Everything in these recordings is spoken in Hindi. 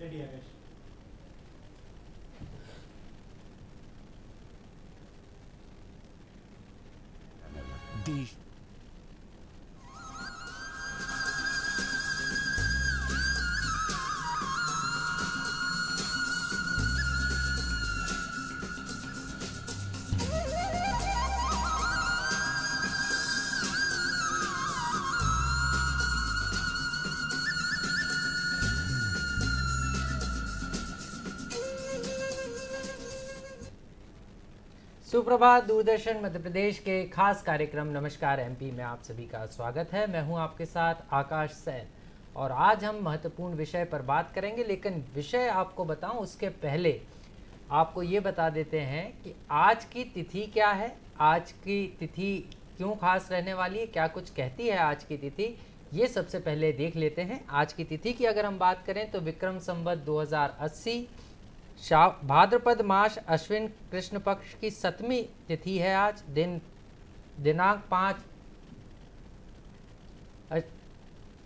रेडी आकाश। देश सुप्रभात। दूरदर्शन मध्य प्रदेश के खास कार्यक्रम नमस्कार एमपी में आप सभी का स्वागत है। मैं हूं आपके साथ आकाश सैन और आज हम महत्वपूर्ण विषय पर बात करेंगे, लेकिन विषय आपको बताऊं उसके पहले आपको ये बता देते हैं कि आज की तिथि क्या है, आज की तिथि क्यों खास रहने वाली है, क्या कुछ कहती है आज की तिथि, ये सबसे पहले देख लेते हैं। आज की तिथि की अगर हम बात करें तो विक्रम संवत 2080 भाद्रपद मास अश्विन कृष्ण पक्ष की 7वीं तिथि है। आज दिनांक 5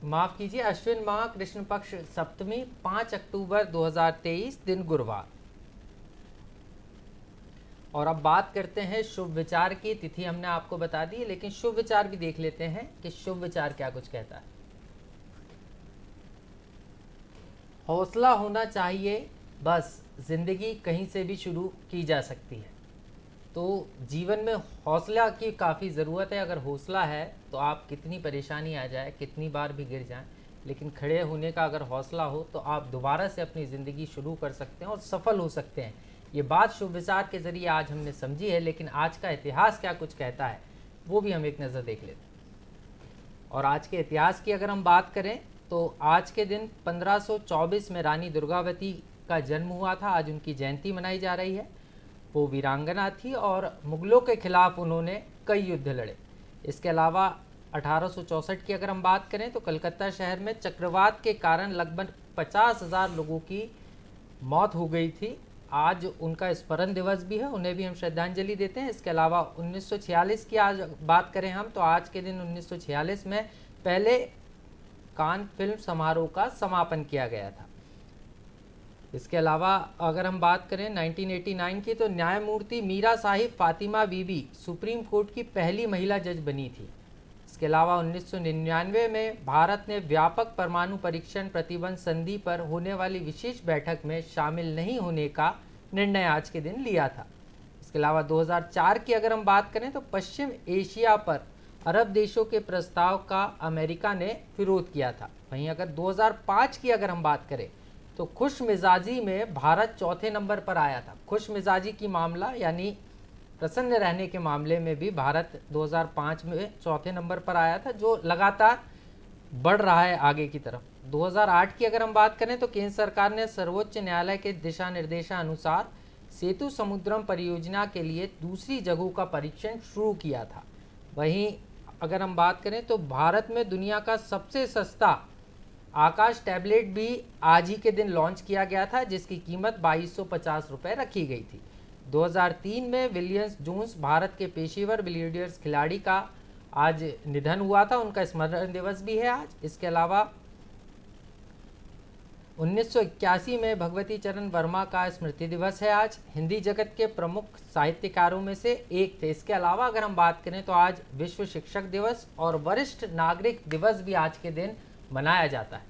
माफ कीजिए, अश्विन माह कृष्ण पक्ष सप्तमी 5 अक्टूबर 2023 दिन गुरुवार। और अब बात करते हैं शुभ विचार की। तिथि हमने आपको बता दी, लेकिन शुभ विचार भी देख लेते हैं कि शुभ विचार क्या कुछ कहता है। हौसला होना चाहिए, बस जिंदगी कहीं से भी शुरू की जा सकती है। तो जीवन में हौसला की काफ़ी ज़रूरत है। अगर हौसला है तो आप कितनी परेशानी आ जाए, कितनी बार भी गिर जाएं, लेकिन खड़े होने का अगर हौसला हो तो आप दोबारा से अपनी ज़िंदगी शुरू कर सकते हैं और सफल हो सकते हैं। ये बात शुभ विचार के ज़रिए आज हमने समझी है, लेकिन आज का इतिहास क्या कुछ कहता है वो भी हम एक नज़र देख लेते हैं। और आज के इतिहास की अगर हम बात करें तो आज के दिन 1524 में रानी दुर्गावती का जन्म हुआ था। आज उनकी जयंती मनाई जा रही है। वो वीरांगना थी और मुगलों के खिलाफ उन्होंने कई युद्ध लड़े। इसके अलावा 1864 की अगर हम बात करें तो कलकत्ता शहर में चक्रवात के कारण लगभग 50,000 लोगों की मौत हो गई थी। आज उनका स्मरण दिवस भी है, उन्हें भी हम श्रद्धांजलि देते हैं। इसके अलावा 1946 की आज बात करें हम तो आज के दिन 1946 में पहले कान फिल्म समारोह का समापन किया गया था। इसके अलावा अगर हम बात करें 1989 की तो न्यायमूर्ति मीरा साहिब फातिमा बीबी सुप्रीम कोर्ट की पहली महिला जज बनी थी। इसके अलावा 1999 में भारत ने व्यापक परमाणु परीक्षण प्रतिबंध संधि पर होने वाली विशेष बैठक में शामिल नहीं होने का निर्णय आज के दिन लिया था। इसके अलावा 2004 की अगर हम बात करें तो पश्चिम एशिया पर अरब देशों के प्रस्ताव का अमेरिका ने विरोध किया था। वहीं अगर 2005 की अगर हम बात करें तो खुश मिजाजी में भारत चौथे नंबर पर आया था। खुश मिजाजी की मामला यानी प्रसन्न रहने के मामले में भी भारत 2005 में चौथे नंबर पर आया था, जो लगातार बढ़ रहा है आगे की तरफ। 2008 की अगर हम बात करें तो केंद्र सरकार ने सर्वोच्च न्यायालय के दिशा निर्देशानुसार सेतु समुद्रम परियोजना के लिए दूसरी जगहों का परीक्षण शुरू किया था। वहीं अगर हम बात करें तो भारत में दुनिया का सबसे सस्ता आकाश टैबलेट भी आज ही के दिन लॉन्च किया गया था, जिसकी कीमत 2250 रुपये रखी गई थी। 2003 में विलियम्स जोन्स भारत के पेशेवर बिलियर्ड्स खिलाड़ी का आज निधन हुआ था, उनका स्मरण दिवस भी है आज। इसके अलावा 1981 में भगवती चरण वर्मा का स्मृति दिवस है आज। हिंदी जगत के प्रमुख साहित्यकारों में से एक थे। इसके अलावा अगर हम बात करें तो आज विश्व शिक्षक दिवस और वरिष्ठ नागरिक दिवस भी आज के दिन मनाया जाता है।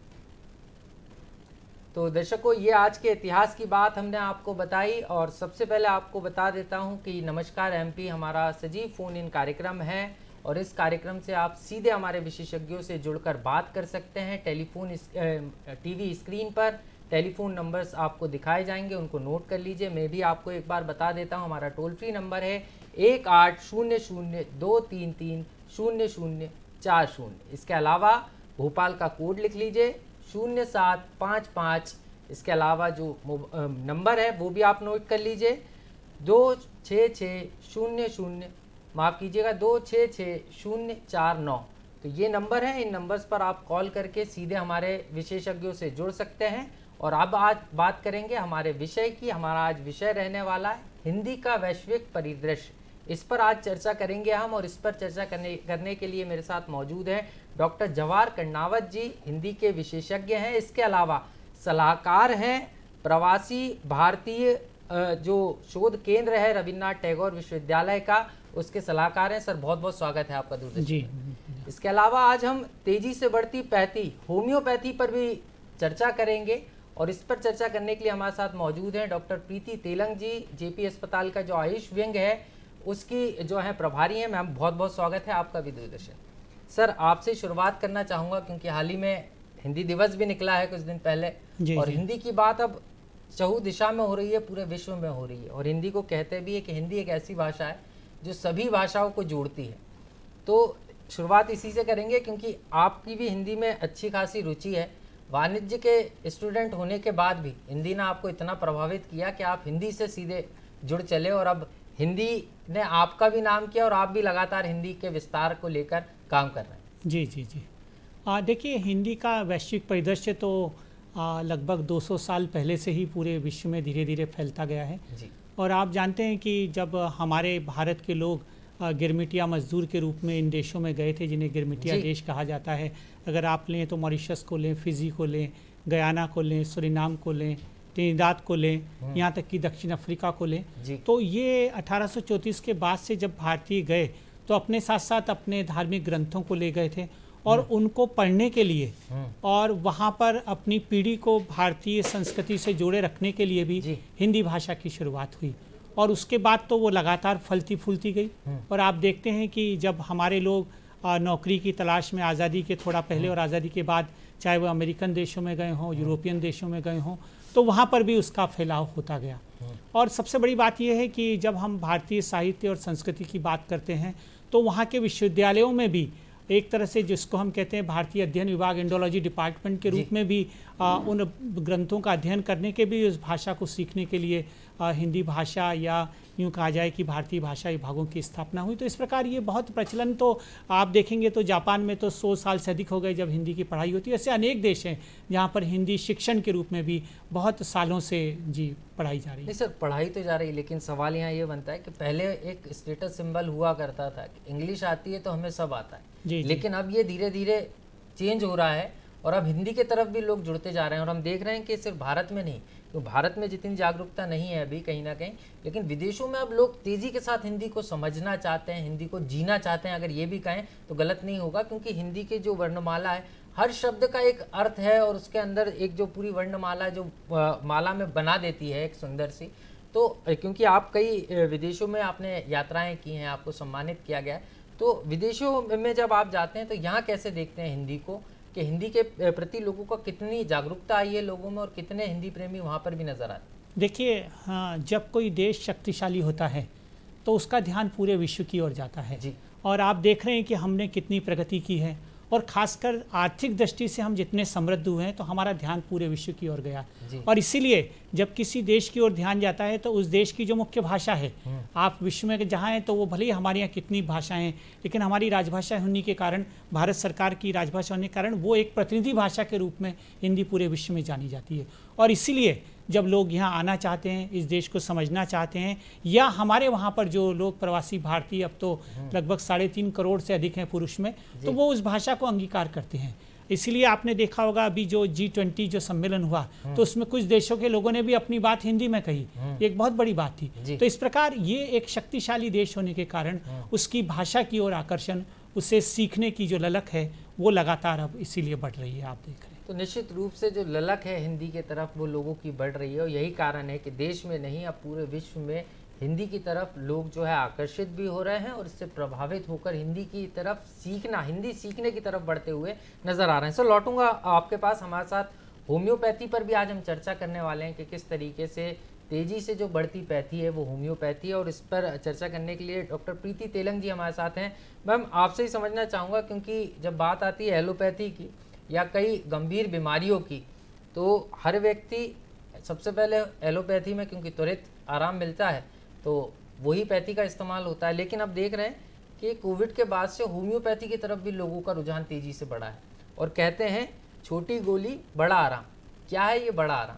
तो दर्शकों, ये आज के इतिहास की बात हमने आपको बताई और सबसे पहले आपको बता देता हूं कि नमस्कार एमपी हमारा सजीव फोन इन कार्यक्रम है और इस कार्यक्रम से आप सीधे हमारे विशेषज्ञों से जुड़कर बात कर सकते हैं। टीवी स्क्रीन पर टेलीफोन नंबर्स आपको दिखाए जाएंगे, उनको नोट कर लीजिए। मैं भी आपको एक बार बता देता हूं, हमारा टोल फ्री नंबर है 1800-233-0040। इसके अलावा भोपाल का कोड लिख लीजिए 0755। इसके अलावा जो नंबर है वो भी आप नोट कर लीजिए 26600, माफ़ कीजिएगा 266049। तो ये नंबर है, इन नंबर्स पर आप कॉल करके सीधे हमारे विशेषज्ञों से जुड़ सकते हैं। और अब आज बात करेंगे हमारे विषय की। हमारा आज विषय रहने वाला है हिंदी का वैश्विक परिदृश्य। इस पर आज चर्चा करेंगे हम और इस पर चर्चा करने के लिए मेरे साथ मौजूद हैं डॉक्टर जवाहर कर्नावत जी, हिंदी के विशेषज्ञ हैं। इसके अलावा सलाहकार हैं प्रवासी भारतीय जो शोध केंद्र है रविन्द्रनाथ टैगोर विश्वविद्यालय का, उसके सलाहकार हैं। सर बहुत बहुत स्वागत है आपका दूरदर्शन जी। इसके अलावा आज हम तेजी से बढ़ती पैथी होम्योपैथी पर भी चर्चा करेंगे, और इस पर चर्चा करने के लिए हमारे साथ मौजूद हैं डॉक्टर प्रीति तेलंग जी, जेपी अस्पताल का जो आयुष विंग है उसकी जो है प्रभारी हैं। मैम बहुत बहुत स्वागत है आपका भी दूरदर्शन। सर आपसे शुरुआत करना चाहूँगा क्योंकि हाल ही में हिंदी दिवस भी निकला है कुछ दिन पहले, और हिंदी की बात अब चहु दिशा में हो रही है, पूरे विश्व में हो रही है, और हिंदी को कहते भी है कि हिंदी एक ऐसी भाषा है जो सभी भाषाओं को जोड़ती है। तो शुरुआत इसी से करेंगे क्योंकि आपकी भी हिंदी में अच्छी खासी रुचि है। वाणिज्य के स्टूडेंट होने के बाद भी हिंदी ने आपको इतना प्रभावित किया कि आप हिंदी से सीधे जुड़ चले, और अब हिंदी ने आपका भी नाम किया और आप भी लगातार हिंदी के विस्तार को लेकर काम कर रहे हैं। जी जी जी। देखिए, हिंदी का वैश्विक परिदृश्य तो लगभग 200 साल पहले से ही पूरे विश्व में धीरे धीरे फैलता गया है जी। और आप जानते हैं कि जब हमारे भारत के लोग गिरमिटिया मजदूर के रूप में इन देशों में गए थे जिन्हें गिरमिटिया देश कहा जाता है, अगर आप लें तो मॉरिशस को लें, फिजी को लें, गयाना को लें, सूरीनाम को लें, ट्रिनिदाद को लें, यहाँ तक कि दक्षिण अफ्रीका को लें, तो ये 1834 के बाद से जब भारतीय गए तो अपने साथ साथ अपने धार्मिक ग्रंथों को ले गए थे और उनको पढ़ने के लिए और वहाँ पर अपनी पीढ़ी को भारतीय संस्कृति से जोड़े रखने के लिए भी हिंदी भाषा की शुरुआत हुई, और उसके बाद तो वो लगातार फलती फूलती गई। और आप देखते हैं कि जब हमारे लोग नौकरी की तलाश में आज़ादी के थोड़ा पहले और आज़ादी के बाद, चाहे वो अमेरिकन देशों में गए हों, यूरोपियन देशों में गए हों, तो वहाँ पर भी उसका फैलाव होता गया। और सबसे बड़ी बात यह है कि जब हम भारतीय साहित्य और संस्कृति की बात करते हैं तो वहाँ के विश्वविद्यालयों में भी एक तरह से, जिसको हम कहते हैं भारतीय अध्ययन विभाग, इंडोलॉजी डिपार्टमेंट के रूप में भी उन ग्रंथों का अध्ययन करने के भी, उस भाषा को सीखने के लिए हिंदी भाषा या यूँ कहा जाए कि भारतीय भाषा विभागों की स्थापना हुई। तो इस प्रकार ये बहुत प्रचलन, तो आप देखेंगे तो जापान में तो 100 साल से अधिक हो गए जब हिंदी की पढ़ाई होती है। ऐसे अनेक देश हैं जहाँ पर हिंदी शिक्षण के रूप में भी बहुत सालों से पढ़ाई जा रही है। नहीं सर, पढ़ाई तो जा रही है, लेकिन सवाल यहाँ ये बनता है कि पहले एक स्टेटस सिंबल हुआ करता था कि इंग्लिश आती है तो हमें सब आता है, लेकिन अब ये धीरे धीरे चेंज हो रहा है और अब हिंदी की तरफ भी लोग जुड़ते जा रहे हैं। और हम देख रहे हैं कि सिर्फ भारत में नहीं, तो भारत में जितनी जागरूकता नहीं है अभी कहीं ना कहीं, लेकिन विदेशों में अब लोग तेज़ी के साथ हिंदी को समझना चाहते हैं, हिंदी को जीना चाहते हैं। अगर ये भी कहें तो गलत नहीं होगा, क्योंकि हिंदी की जो वर्णमाला है, हर शब्द का एक अर्थ है और उसके अंदर एक जो पूरी वर्णमाला जो माला में बना देती है एक सुंदर सी। तो क्योंकि आप कई विदेशों में आपने यात्राएँ की हैं, आपको सम्मानित किया गया है, तो विदेशों में जब आप जाते हैं तो यहाँ कैसे देखते हैं हिंदी को, कि हिंदी के प्रति लोगों का कितनी जागरूकता आई है लोगों में और कितने हिंदी प्रेमी वहाँ पर भी नजर आते हैं? देखिए, हाँ, जब कोई देश शक्तिशाली होता है तो उसका ध्यान पूरे विश्व की ओर जाता है जी। और आप देख रहे हैं कि हमने कितनी प्रगति की है, और खासकर आर्थिक दृष्टि से हम जितने समृद्ध हुए हैं तो हमारा ध्यान पूरे विश्व की ओर गया। और इसीलिए जब किसी देश की ओर ध्यान जाता है तो उस देश की जो मुख्य भाषा है, आप विश्व में जहाँ हैं तो वो भले ही हमारे यहाँ कितनी भाषाएं हैं, लेकिन हमारी राजभाषा होने के कारण, भारत सरकार की राजभाषा होने के कारण, वो एक प्रतिनिधि भाषा के रूप में हिंदी पूरे विश्व में जानी जाती है। और इसीलिए जब लोग यहाँ आना चाहते हैं, इस देश को समझना चाहते हैं, या हमारे वहाँ पर जो लोग प्रवासी भारतीय, अब तो लगभग 3.5 करोड़ से अधिक हैं पुरुष में, तो वो उस भाषा को अंगीकार करते हैं। इसीलिए आपने देखा होगा अभी जो G20 जो सम्मेलन हुआ तो उसमें कुछ देशों के लोगों ने भी अपनी बात हिंदी में कही, एक बहुत बड़ी बात थी। तो इस प्रकार ये एक शक्तिशाली देश होने के कारण उसकी भाषा की ओर आकर्षण, उसे सीखने की जो ललक है वो लगातार अब इसीलिए बढ़ रही है, आप देख रहे हैं। तो निश्चित रूप से जो ललक है हिंदी की तरफ वो लोगों की बढ़ रही है, और यही कारण है कि देश में नहीं अब पूरे विश्व में हिंदी की तरफ लोग जो है आकर्षित भी हो रहे हैं और इससे प्रभावित होकर हिंदी की तरफ सीखना, हिंदी सीखने की तरफ बढ़ते हुए नजर आ रहे हैं। सर लौटूंगा आपके पास, हमारे साथ होम्योपैथी पर भी आज हम चर्चा करने वाले हैं कि किस तरीके से तेजी से जो बढ़ती पैथी है वो होम्योपैथी है, और इस पर चर्चा करने के लिए डॉक्टर प्रीति तेलंग जी हमारे साथ हैं। मैम आपसे ही समझना चाहूँगा, क्योंकि जब बात आती है एलोपैथी की या कई गंभीर बीमारियों की, तो हर व्यक्ति सबसे पहले एलोपैथी में क्योंकि त्वरित आराम मिलता है तो वही पैथी का इस्तेमाल होता है, लेकिन अब देख रहे हैं कि कोविड के बाद से होम्योपैथी की तरफ भी लोगों का रुझान तेजी से बढ़ा है, और कहते हैं छोटी गोली बड़ा आराम। क्या है ये बड़ा आराम?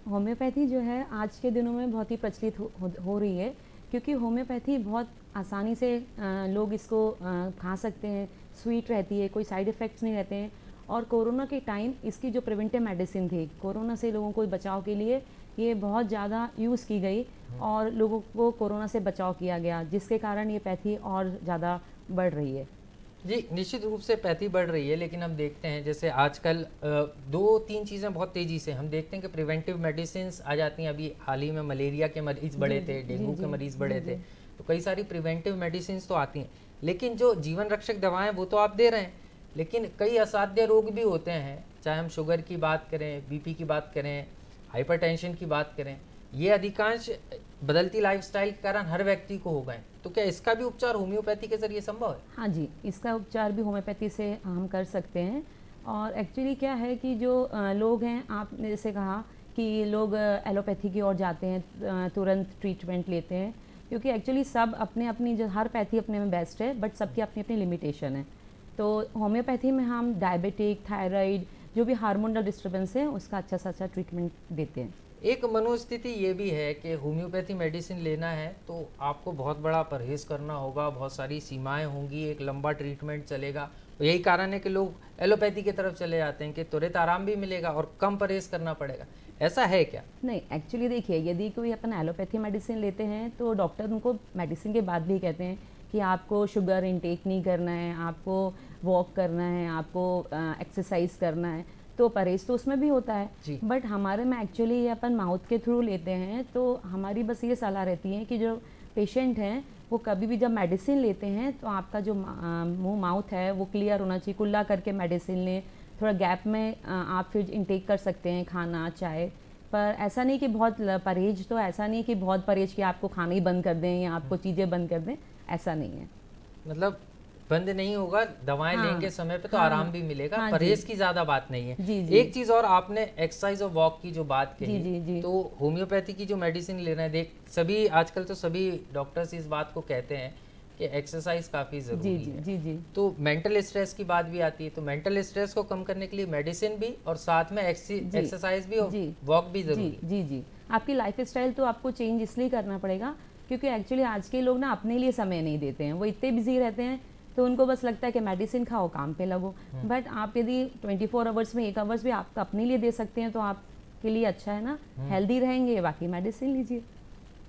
होम्योपैथी जो है आज के दिनों में बहुत ही प्रचलित हो रही है, क्योंकि होम्योपैथी बहुत आसानी से लोग इसको खा सकते हैं, स्वीट रहती है, कोई साइड इफ़ेक्ट्स नहीं रहते हैं, और कोरोना के टाइम इसकी जो प्रिवेंटिव मेडिसिन थी, कोरोना से लोगों को बचाव के लिए ये बहुत ज़्यादा यूज़ की गई और लोगों को कोरोना से बचाव किया गया, जिसके कारण ये पैथी और ज़्यादा बढ़ रही है। जी, निश्चित रूप से पैथी बढ़ रही है, लेकिन हम देखते हैं जैसे आजकल 2-3 चीज़ें बहुत तेज़ी से हम देखते हैं कि प्रिवेंटिव मेडिसिन आ जाती हैं। अभी हाल ही में मलेरिया के मरीज़ बढ़े थे, डेंगू के मरीज़ बढ़े थे, तो कई सारी प्रिवेंटिव मेडिसिन तो आती हैं, लेकिन जो जीवन रक्षक दवाएं वो तो आप दे रहे हैं, लेकिन कई असाध्य रोग भी होते हैं, चाहे हम शुगर की बात करें, बीपी की बात करें, हाइपरटेंशन की बात करें, ये अधिकांश बदलती लाइफस्टाइल के कारण हर व्यक्ति को हो गए। तो क्या इसका भी उपचार होम्योपैथी के जरिए संभव है? हाँ जी, इसका उपचार भी होम्योपैथी से हम कर सकते हैं। और एक्चुअली क्या है कि जो लोग हैं, आपने जैसे कहा कि लोग एलोपैथी की ओर जाते हैं, तुरंत ट्रीटमेंट लेते हैं, क्योंकि एक्चुअली सब अपने अपनी जो हर पैथी अपने में बेस्ट है, बट सबकी अपनी अपनी लिमिटेशन है। तो होम्योपैथी में हम डायबिटिक, थायराइड, जो भी हार्मोनल डिस्टर्बेंस है उसका अच्छा से अच्छा ट्रीटमेंट देते हैं। एक मनोस्थिति ये भी है कि होम्योपैथी मेडिसिन लेना है तो आपको बहुत बड़ा परहेज़ करना होगा, बहुत सारी सीमाएं होंगी, एक लंबा ट्रीटमेंट चलेगा। तो यही कारण है कि लोग एलोपैथी की तरफ चले जाते हैं कि तुरंत आराम भी मिलेगा और कम परहेज़ करना पड़ेगा। ऐसा है क्या? नहीं, एक्चुअली देखिए, यदि कोई अपन एलोपैथी मेडिसिन लेते हैं तो डॉक्टर उनको मेडिसिन के बाद भी कहते हैं कि आपको शुगर इंटेक नहीं करना है, आपको वॉक करना है, आपको एक्सरसाइज करना है, तो परहेज तो उसमें भी होता है। बट हमारे में एक्चुअली ये अपन माउथ के थ्रू लेते हैं, तो हमारी बस ये सलाह रहती है कि जो पेशेंट हैं वो कभी भी जब मेडिसिन लेते हैं तो आपका जो मुंह माउथ है वो क्लियर होना चाहिए, कुल्ला करके मेडिसिन लें। थोड़ा गैप में आप फिर इंटेक कर सकते हैं खाना, चाय, पर ऐसा नहीं कि बहुत परहेज, तो ऐसा नहीं कि बहुत परहेज कि आपको खाना ही बंद कर दें या आपको चीज़ें बंद कर दें, ऐसा नहीं है। मतलब बंद नहीं होगा, दवाएं लेंगे समय पे तो आराम भी मिलेगा, परहेज की ज्यादा बात नहीं है। जी। एक चीज और, आपने एक्सरसाइज और वॉक की जो बात कही, जी। तो होम्योपैथी की जो मेडिसिन ले रहे हैं, देख सभी आजकल तो सभी डॉक्टर्स इस बात को कहते हैं कि एक्सरसाइज काफी जरूरी है। जी। तो मेंटल स्ट्रेस की बात भी आती है, तो मेंटल स्ट्रेस को कम करने के लिए मेडिसिन भी और साथ में एक्सरसाइज भी और वॉक भी जरूरी है। जी। आपकी लाइफ स्टाइल तो आपको चेंज इसलिए करना पड़ेगा क्योंकि एक्चुअली आज के लोग ना अपने लिए समय नहीं देते हैं, वो इतने बिजी रहते हैं तो उनको बस लगता है कि मेडिसिन खाओ, काम पे लगो। बट आप यदि 24 आवर्स में 1 आवर्स भी आप अपने लिए दे सकते हैं तो आपके लिए अच्छा है ना, हेल्दी रहेंगे, बाकी मेडिसिन लीजिए।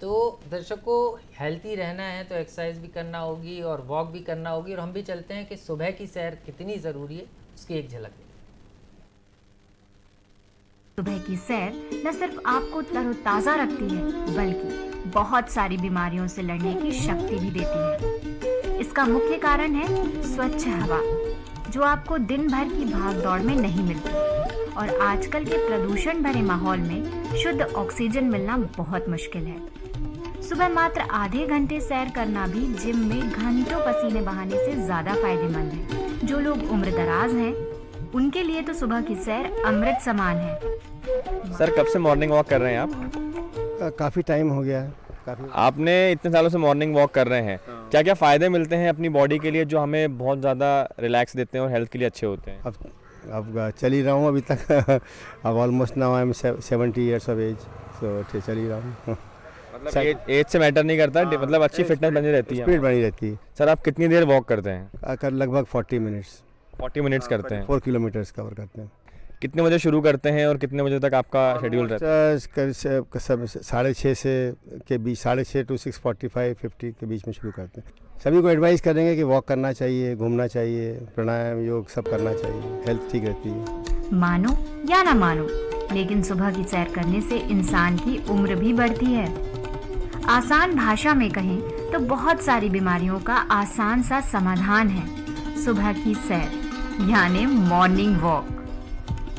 तो दर्शकों, हेल्थी रहना है तो एक्सरसाइज भी करना होगी और वॉक भी करना होगी, और हम भी चलते हैं कि सुबह की सैर कितनी ज़रूरी है उसकी एक झलक। सुबह की सैर न सिर्फ आपको तरोताज़ा रखती है बल्कि बहुत सारी बीमारियों से लड़ने की शक्ति भी देती है। इसका मुख्य कारण है स्वच्छ हवा, जो आपको दिन भर की भाग दौड़ में नहीं मिलती, और आजकल के प्रदूषण भरे माहौल में शुद्ध ऑक्सीजन मिलना बहुत मुश्किल है। सुबह मात्र आधे घंटे सैर करना भी जिम में घंटों पसीने बहाने से ज्यादा फायदेमंद है। जो लोग उम्र दराज हैं, उनके लिए तो सुबह की सैर अमृत समान है। सर, कब से मॉर्निंग वॉक कर रहे हैं आप? काफ़ी टाइम हो गया है। आपने इतने सालों से मॉर्निंग वॉक कर रहे हैं, क्या क्या फ़ायदे मिलते हैं अपनी बॉडी के लिए जो हमें बहुत ज़्यादा रिलैक्स देते हैं और हेल्थ के लिए अच्छे होते हैं? अब चल ही रहा हूँ अभी तक। अब almost now I am 70 years of age, so चल ही रहा हूँ। मतलब एज से मैटर नहीं करता, मतलब अच्छी फिटनेस बनी रहती है, स्पीड बनी रहती है। सर, आप कितनी देर वॉक करते हैं? लगभग 40 मिनट्स। 40 मिनट्स करते हैं? 4 किलोमीटर्स कवर करते हैं। कितने बजे शुरू करते हैं और कितने बजे तक आपका शेड्यूल रहता है? 6:30 से के बीच, 6:30 to 6:45-50 के बीच में शुरू करते हैं। सभी को एडवाइस करेंगे कि वॉक करना चाहिए, घूमना चाहिए, प्राणायाम, योग सब करना चाहिए, हेल्थ ठीक रहती है। मानो या ना मानो, लेकिन सुबह की सैर करने से इंसान की उम्र भी बढ़ती है। आसान भाषा में कहें तो बहुत सारी बीमारियों का आसान सा समाधान है सुबह की सैर, यानी मॉर्निंग वॉक।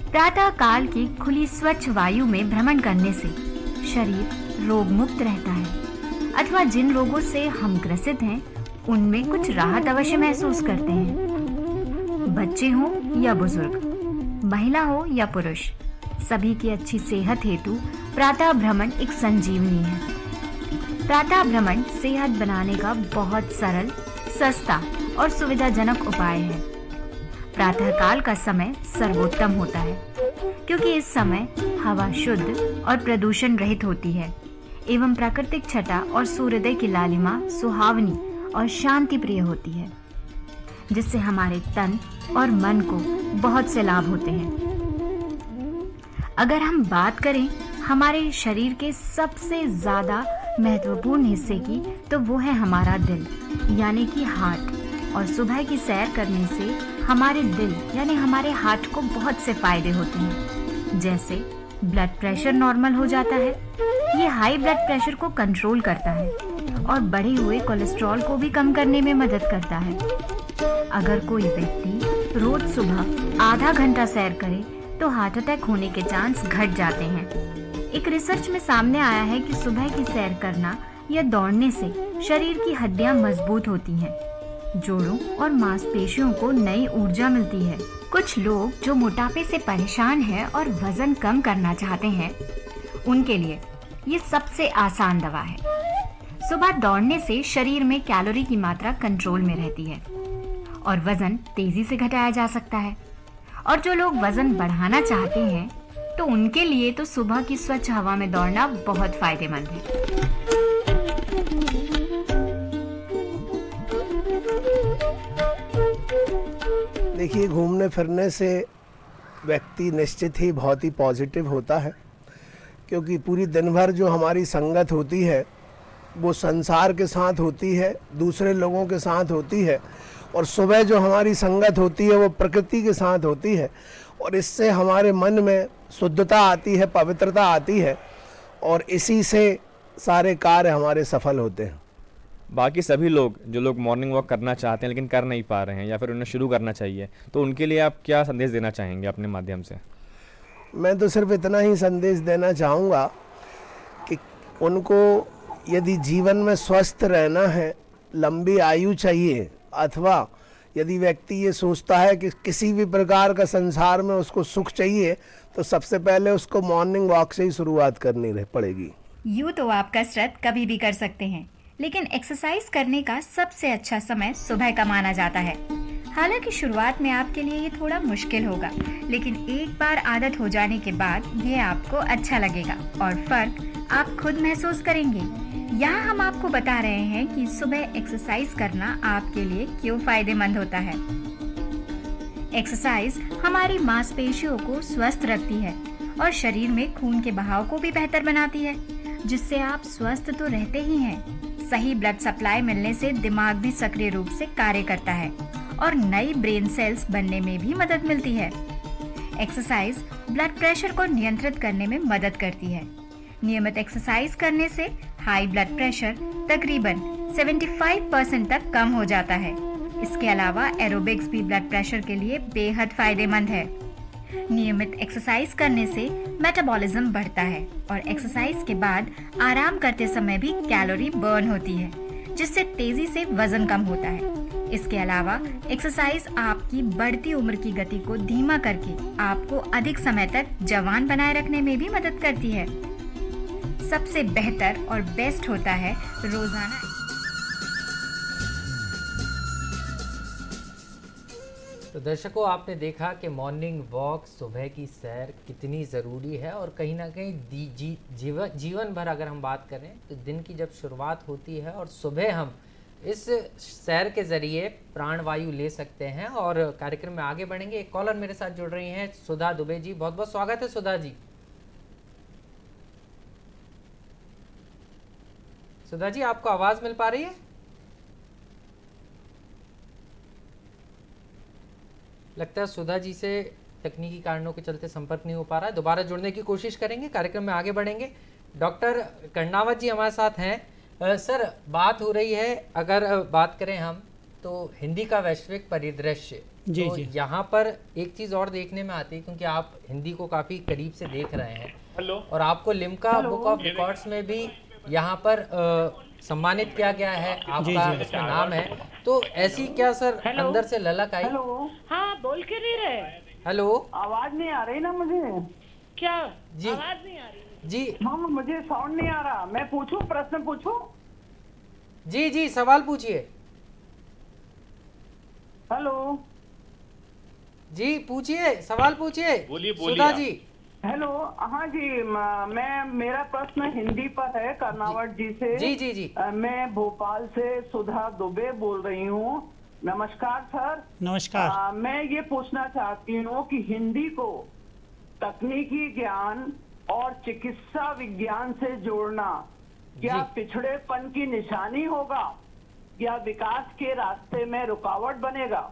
प्रातः काल की खुली स्वच्छ वायु में भ्रमण करने से शरीर रोग मुक्त रहता है, अथवा जिन रोगों से हम ग्रसित हैं उनमें कुछ राहत अवश्य महसूस करते हैं। बच्चे हो या बुजुर्ग, महिला हो या पुरुष, सभी की अच्छी सेहत हेतु प्रातः भ्रमण एक संजीवनी है। प्रातः भ्रमण सेहत बनाने का बहुत सरल, सस्ता और सुविधाजनक उपाय है। प्रातःकाल का समय सर्वोत्तम होता है क्योंकि इस समय हवा शुद्ध और प्रदूषण रहित होती है एवं प्राकृतिक छटा और सूर्योदय की लालिमा सुहावनी और शांति प्रिय होती है, जिससे हमारे तन, और मन को बहुत से लाभ होते हैं। अगर हम बात करें हमारे शरीर के सबसे ज़्यादा महत्वपूर्ण हिस्से की, तो वो है हमारा दिल यानी कि हार्ट। और सुबह की सैर करने से हमारे दिल यानी हमारे हार्ट को बहुत से फायदे होते हैं, जैसे ब्लड प्रेशर नॉर्मल हो जाता है, ये हाई ब्लड प्रेशर को कंट्रोल करता है और बढ़े हुए कोलेस्ट्रॉल को भी कम करने में मदद करता है। अगर कोई व्यक्ति रोज सुबह आधा घंटा सैर करे तो हार्ट अटैक होने के चांस घट जाते हैं। एक रिसर्च में सामने आया है कि सुबह की सैर करना या दौड़ने से शरीर की हड्डियां मजबूत होती हैं, जोड़ों और मांसपेशियों को नई ऊर्जा मिलती है। कुछ लोग जो मोटापे से परेशान हैं और वजन कम करना चाहते हैं, उनके लिए ये सबसे आसान दवा है। सुबह दौड़ने से शरीर में कैलोरी की मात्रा कंट्रोल में रहती है और वजन तेजी से घटाया जा सकता है। और जो लोग वजन बढ़ाना चाहते हैं, तो उनके लिए तो सुबह की स्वच्छ हवा में दौड़ना बहुत फायदेमंद है। देखिए, घूमने फिरने से व्यक्ति निश्चित ही बहुत ही पॉजिटिव होता है, क्योंकि पूरी दिन भर जो हमारी संगत होती है वो संसार के साथ होती है, दूसरे लोगों के साथ होती है, और सुबह जो हमारी संगत होती है वो प्रकृति के साथ होती है, और इससे हमारे मन में शुद्धता आती है, पवित्रता आती है, और इसी से सारे कार्य हमारे सफल होते हैं। बाकी सभी लोग जो लोग मॉर्निंग वॉक करना चाहते हैं लेकिन कर नहीं पा रहे हैं या फिर उन्हें शुरू करना चाहिए, तो उनके लिए आप क्या संदेश देना चाहेंगे अपने माध्यम से? मैं तो सिर्फ इतना ही संदेश देना चाहूँगा कि उनको यदि जीवन में स्वस्थ रहना है, लंबी आयु चाहिए, अथवा यदि व्यक्ति ये सोचता है कि किसी भी प्रकार का संसार में उसको सुख चाहिए, तो सबसे पहले उसको मॉर्निंग वॉक से ही शुरुआत करनी पड़ेगी। यूँ तो आप कसरत कभी भी कर सकते हैं, लेकिन एक्सरसाइज करने का सबसे अच्छा समय सुबह का माना जाता है। हालांकि शुरुआत में आपके लिए ये थोड़ा मुश्किल होगा, लेकिन एक बार आदत हो जाने के बाद ये आपको अच्छा लगेगा और फर्क आप खुद महसूस करेंगे। यहाँ हम आपको बता रहे हैं कि सुबह एक्सरसाइज करना आपके लिए क्यों फायदेमंद होता है। एक्सरसाइज हमारी मांसपेशियों को स्वस्थ रखती है और शरीर में खून के बहाव को भी बेहतर बनाती है, जिससे आप स्वस्थ तो रहते ही हैं। सही ब्लड सप्लाई मिलने से दिमाग भी सक्रिय रूप से कार्य करता है और नई ब्रेन सेल्स बनने में भी मदद मिलती है। एक्सरसाइज ब्लड प्रेशर को नियंत्रित करने में मदद करती है। नियमित एक्सरसाइज करने से हाई ब्लड प्रेशर तकरीबन 75% तक कम हो जाता है। इसके अलावा एरोबिक्स भी ब्लड प्रेशर के लिए बेहद फायदेमंद है। नियमित एक्सरसाइज करने से मेटाबॉलिज्म बढ़ता है और एक्सरसाइज के बाद आराम करते समय भी कैलोरी बर्न होती है, जिससे तेजी से वजन कम होता है। इसके अलावा एक्सरसाइज आपकी बढ़ती उम्र की गति को धीमा करके आपको अधिक समय तक जवान बनाए रखने में भी मदद करती है। सबसे बेहतर और बेस्ट होता है रोजाना। तो दर्शकों, आपने देखा कि मॉर्निंग वॉक, सुबह की सैर कितनी ज़रूरी है, और कहीं ना कहीं जीवन भर अगर हम बात करें तो दिन की जब शुरुआत होती है और सुबह हम इस सैर के ज़रिए प्राणवायु ले सकते हैं। और कार्यक्रम में आगे बढ़ेंगे। एक कॉलर मेरे साथ जुड़ रही हैं, सुधा दुबे जी। बहुत बहुत स्वागत है सुधा जी। सुधा जी, आपको आवाज़ मिल पा रही है? लगता है सुधा जी से तकनीकी कारणों के चलते संपर्क नहीं हो पा रहा है। दोबारा जुड़ने की कोशिश करेंगे, कार्यक्रम में आगे बढ़ेंगे। डॉक्टर कर्णावत जी हमारे साथ हैं। सर, बात हो रही है, अगर बात करें हम तो हिंदी का वैश्विक परिदृश्य, तो यहाँ पर एक चीज़ और देखने में आती है, क्योंकि आप हिंदी को काफ़ी करीब से देख रहे हैं और आपको लिम्का बुक ऑफ रिकॉर्ड्स में भी यहाँ पर सम्मानित किया गया है, आपका इसमें नाम है। तो ऐसी क्या सर अंदर से ललक आई? हाँ, बोल के नहीं रहे। हेलो, आवाज नहीं आ रही ना मुझे? क्या जी? आवाज नहीं आ रही जी? हाँ, मुझे साउंड नहीं आ रहा। मैं पूछूं, प्रश्न पूछूं? जी जी, सवाल पूछिए। हेलो जी, पूछिए, सवाल पूछिए। बोलिए सुधा जी। हेलो, हाँ जी, मेरा प्रश्न हिंदी पर है, कर्णावत जी से। जी जी जी। मैं भोपाल से सुधा दुबे बोल रही हूँ। नमस्कार सर। नमस्कार। मैं ये पूछना चाहती हूँ कि हिंदी को तकनीकी ज्ञान और चिकित्सा विज्ञान से जोड़ना क्या पिछड़ेपन की निशानी होगा या विकास के रास्ते में रुकावट बनेगा?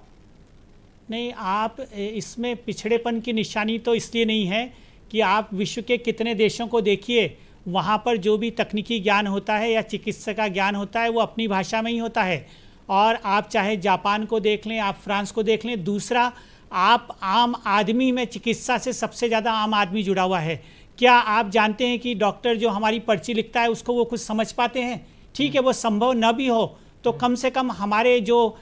नहीं, आप इसमें पिछड़ेपन की निशानी तो इसलिए नहीं है कि आप विश्व के कितने देशों को देखिए, वहाँ पर जो भी तकनीकी ज्ञान होता है या चिकित्सा का ज्ञान होता है वो अपनी भाषा में ही होता है। और आप चाहे जापान को देख लें, आप फ्रांस को देख लें। दूसरा, आप आम आदमी में चिकित्सा से सबसे ज़्यादा आम आदमी जुड़ा हुआ है। क्या आप जानते हैं कि डॉक्टर जो हमारी पर्ची लिखता है उसको वो कुछ समझ पाते हैं? ठीक है, वो संभव न भी हो तो कम से कम हमारे जो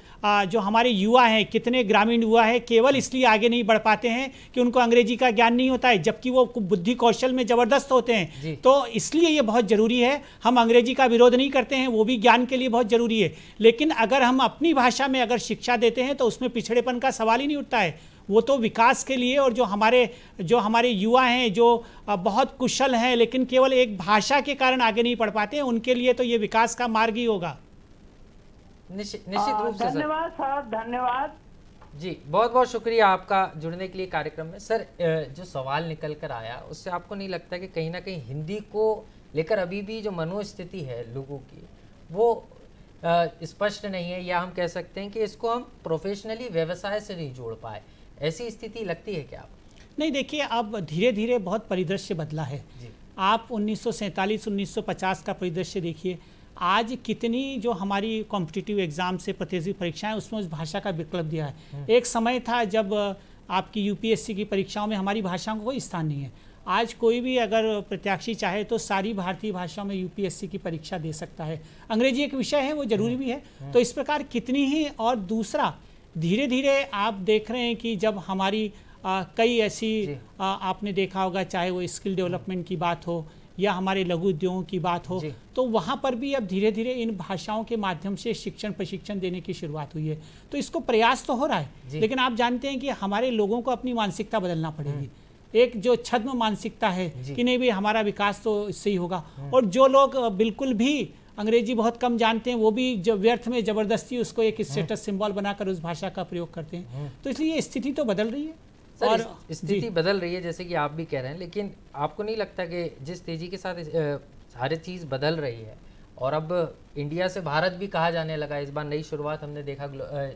हमारे युवा हैं, कितने ग्रामीण युवा हैं केवल इसलिए आगे नहीं बढ़ पाते हैं कि उनको अंग्रेजी का ज्ञान नहीं होता है, जबकि वो बुद्धि कौशल में ज़बरदस्त होते हैं। तो इसलिए ये बहुत ज़रूरी है। हम अंग्रेजी का विरोध नहीं करते हैं, वो भी ज्ञान के लिए बहुत ज़रूरी है, लेकिन अगर हम अपनी भाषा में अगर शिक्षा देते हैं तो उसमें पिछड़ेपन का सवाल ही नहीं उठता है। वो तो विकास के लिए, और जो हमारे युवा हैं जो बहुत कुशल हैं लेकिन केवल एक भाषा के कारण आगे नहीं बढ़ पाते हैं, उनके लिए तो ये विकास का मार्ग ही होगा। निश्चित रूप से। धन्यवाद सर, धन्यवाद जी, बहुत बहुत शुक्रिया आपका जुड़ने के लिए कार्यक्रम में। सर, जो सवाल निकल कर आया उससे आपको नहीं लगता कि कहीं ना कहीं हिंदी को लेकर अभी भी जो मनोस्थिति है लोगों की वो स्पष्ट नहीं है, या हम कह सकते हैं कि इसको हम प्रोफेशनली व्यवसाय से नहीं जोड़ पाए, ऐसी स्थिति लगती है क्या आपको? नहीं, देखिए अब धीरे धीरे बहुत परिदृश्य बदला है। आप 1947-1950 का परिदृश्य देखिए। आज कितनी जो हमारी कॉम्पिटिटिव एग्ज़ाम से प्रतियोगी परीक्षाएं उसमें उस भाषा का विकल्प दिया है। एक समय था जब आपकी यूपीएससी की परीक्षाओं में हमारी भाषाओं को कोई स्थान नहीं है। आज कोई भी अगर प्रत्याशी चाहे तो सारी भारतीय भाषाओं में यूपीएससी की परीक्षा दे सकता है। अंग्रेजी एक विषय है, वो ज़रूरी भी है। तो इस प्रकार कितनी ही, और दूसरा धीरे धीरे आप देख रहे हैं कि जब हमारी कई ऐसी आपने देखा होगा, चाहे वो स्किल डेवलपमेंट की बात हो या हमारे लघु उद्योगों की बात हो, तो वहाँ पर भी अब धीरे धीरे इन भाषाओं के माध्यम से शिक्षण प्रशिक्षण देने की शुरुआत हुई है। तो इसको प्रयास तो हो रहा है, लेकिन आप जानते हैं कि हमारे लोगों को अपनी मानसिकता बदलना पड़ेगी। एक जो छद्म मानसिकता है कि नहीं भाई हमारा विकास तो इससे ही होगा, और जो लोग बिल्कुल भी अंग्रेजी बहुत कम जानते हैं वो भी जो व्यर्थ में ज़बरदस्ती उसको एक स्टेटस सिंबल बनाकर उस भाषा का प्रयोग करते हैं। तो इसलिए स्थिति तो बदल रही है। और स्थिति बदल रही है जैसे कि आप भी कह रहे हैं, लेकिन आपको नहीं लगता कि जिस तेज़ी के साथ हर चीज़ बदल रही है और अब इंडिया से भारत भी कहा जाने लगा, इस बार नई शुरुआत हमने देखा